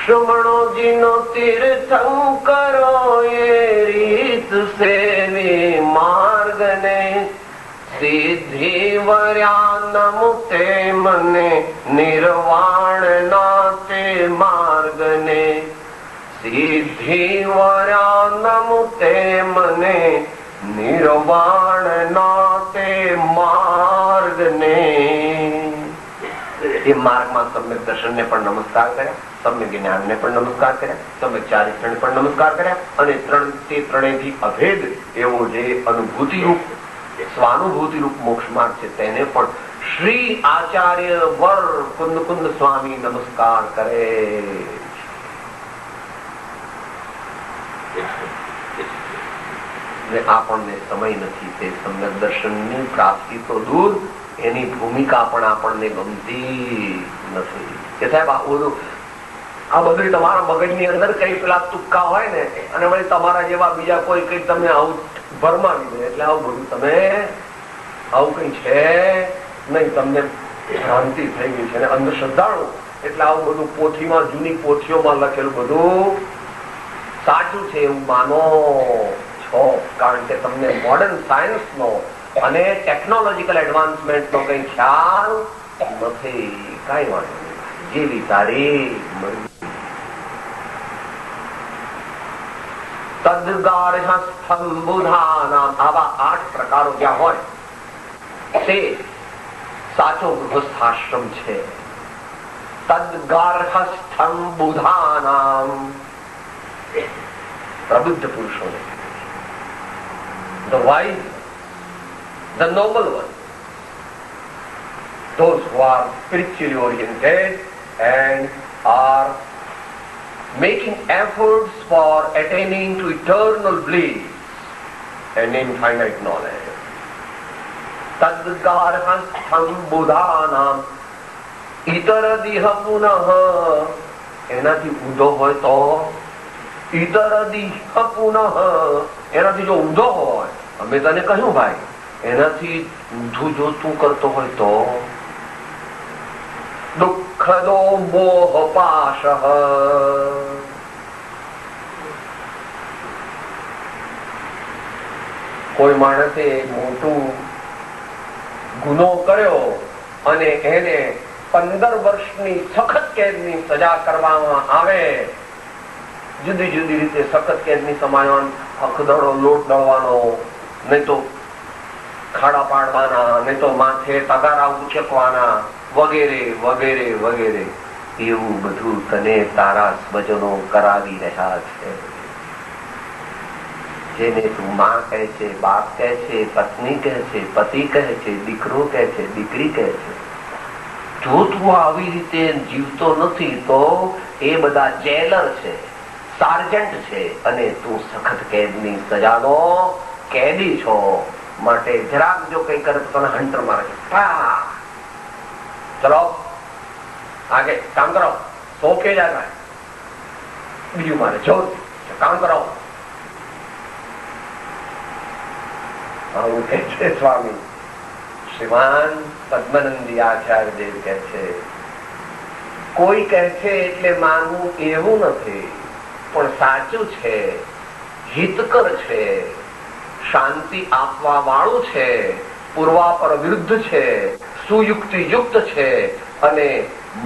શ્રમણોજીનો તીર્થંકરો એ રીત સેવી માર્ગને સિદ્ધિ વર્યાનમુતે મને નિર્વાણ નાતે માર્ગને. સિદ્ધિ વર્યાનમુતે મને નિર્વાણ નાતે માર્ગને. એ માર્ગમાં સમ્યક દર્શનને પણ નમસ્કાર કર્યા, સમ્યક જ્ઞાનને પણ નમસ્કાર કર્યા, સમ્યક ચારિત્રને પણ નમસ્કાર કર્યા. અને તે ત્રણેયથી અભેદ એવો જે અનુભૂતિ રૂપ, સ્વાનુભૂતિ રૂપ મોક્ષ માર્ગ છે તેને પણ શ્રી આચાર્ય વર કુંદ કુંદ સ્વામી નમસ્કાર કરે. આપણને સમય નથી તે સમ્યક દર્શનની પ્રાપ્તિ તો દૂર, એની ભૂમિકા પણ આપણને ગમતી નથી. કે સાહેબ આ બધું તમારા મગજની અંદર કઈ પેલા તુક્કા હોય ને, અને વળી તમારા જેવા બીજા કોઈ કઈ તમને આવું ભરમાવી દે એટલે આવું બધું તમે આવું કઈ છે નહીં, તમને ભ્રાંતિ થઈ ગઈ છે. અને અંધશ્રદ્ધાળુ એટલે આવું બધું પોથીમાં, જૂની પોથીઓમાં લખેલું બધું સાચું છે એવું માનો છો. કારણ કે તમને મોડર્ન સાયન્સનો અને ટેકનોલોજીકલ એડવાન્સમેન્ટનો કઈ ખ્યાલ નથી. કઈ વાંધો નહીં, જેવી તારી મરજી. તદ્ગાર્હસ્થંબુધાનામ, આવા 8 પ્રકારો જ્યાં હોય તે સાચો ગૃહસ્થાશ્રમ છે. તદ્ગાર્હસ્થંબુધાનામ, પ્રબુદ્ધ પુરુષોને, the wise, the noble ones, those who are spiritually oriented and are making efforts for attaining to eternal bliss and infinite knowledge. તદ્ગારહસ્થં બુધાનામ ઇતરદિહ પુનઃ, એનાથી ઊંધો હોય તો ઇતરદિહ પુનઃ, એનાથી જો ઊંધો હોય, અમે તને કહ્યું ભાઈ, એનાથી ઊંધું જો તું કરતો હોય તો દુઃખદો મોહ પાશ, કોઈ માણસે મોટું ગુનો કર્યો અને એને 15 વર્ષની સખત કેદની સજા કરવામાં આવે, જુદી જુદી રીતે સખત કેદની સમાયન, હકદડો લોટ દળવાનો, નહીં તો ખાડા પાડવાના, નહીં તો માથે તગારા ઉચકવાના, વગેરે વગેરે વગેરે, એવું બધું તને તારા સ્વજનો કરાવી રહ્યા છે. જેને તું માં કહે છે, બાપ કહે છે, પત્ની કહે છે, પતિ કહે છે, દીકરો કહે છે, દીકરી કહે છે, જો તું આવી રીતે જીવતો નથી તો એ બધા જેલર છે, સાર્જન્ટ છે, અને તું સખત કેદની સજાનો કેદી છો. માટે જરાક જો કઈ કરે તો તને હંટર મારે, ચલો આગે કામ કરો, સો કે જાય, બીજું મારે જો કામ કરો. આવું કે છે સ્વામી શ્રીમાન પદ્મનંદી આચાર્ય દેવ કે છે, કોઈ કહે છે એટલે માનવું એવું નથી, પણ સાચું છે, હિતકર છે, શાંતિ આપવા વાળું છે, પૂર્વાપર વિરુદ્ધ છે, સુયુક્તિ યુક્ત છે, અને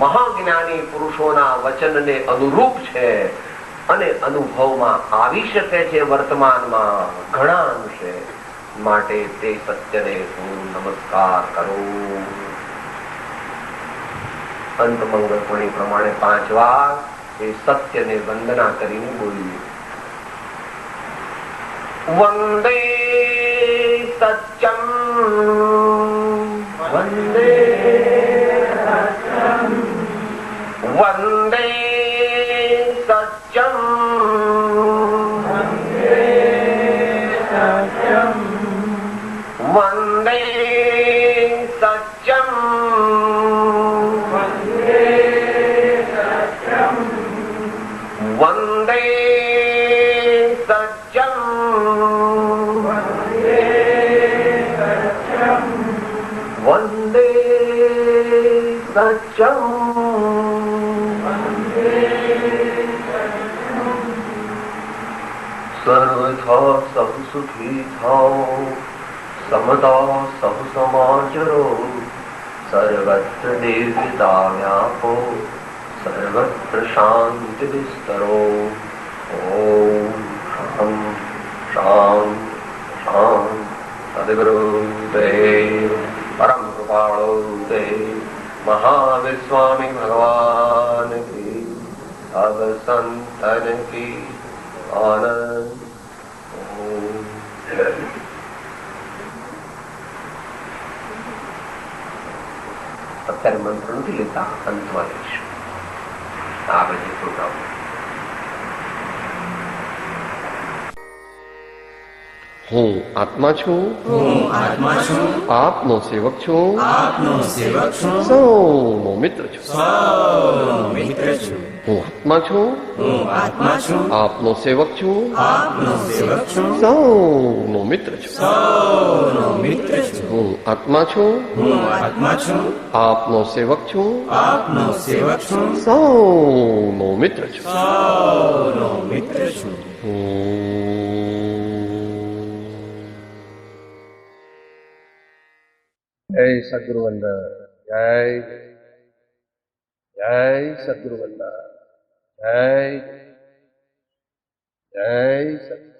મહાજ્ઞાની પુરુષોના વચનને અનુરૂપ છે, અને અનુભવમાં આવી શકે છે વર્તમાનમાં ઘણા અંશે. માટે તે સત્યને હું નમસ્કાર કરું. અંત મંગળ ધ્વનિ પ્રમાણે 5 વાર એ સત્યને વંદના કરીને બોલીએ. વંદે સત્યમ વંદે સત્યમ વંદે સત્યમ વંદે સત્યમ વંદે સત્યમ વંદે સત્યમ. સર્વથા સૌ સુખી થાઓ, સમતા સૌ સમાચરો, સર્વત્ર દેવતા વ્યાપો, સર્વત્ર શાંતિ વિસ્તરો. ઓમ શાંત શાંત શાંત. સદગુરુદેવ પરમ કૃપાળો દેવ મહાવીર સ્વામી ભગવાન કી, સબ સંતન કી આનંદ. અત્યારે મંત્ર નથી લેતા, અંતમાં લઈશું આ બધી પ્રોગ્રામ. હું આત્મા છું, હું આત્મા છું, આપનો સેવક છું, આપનો સેવક છું, સૌનો મિત્ર છું, સૌનો મિત્ર છું. હું આત્મા છું, હું આત્મા છું, આપનો સેવક છું, આપનો સેવક છું, સૌનો મિત્ર છું, સૌનો મિત્ર છું. હું આત્મા છું, હું આત્મા છું, આપનો સેવક છું, આપનો સેવક છું, સૌનો મિત્ર છું, સૌનો મિત્ર છું. જય સદગુરુ વંદન. જય જય સદગુરુ વંદન. જય જય સદગુરુ.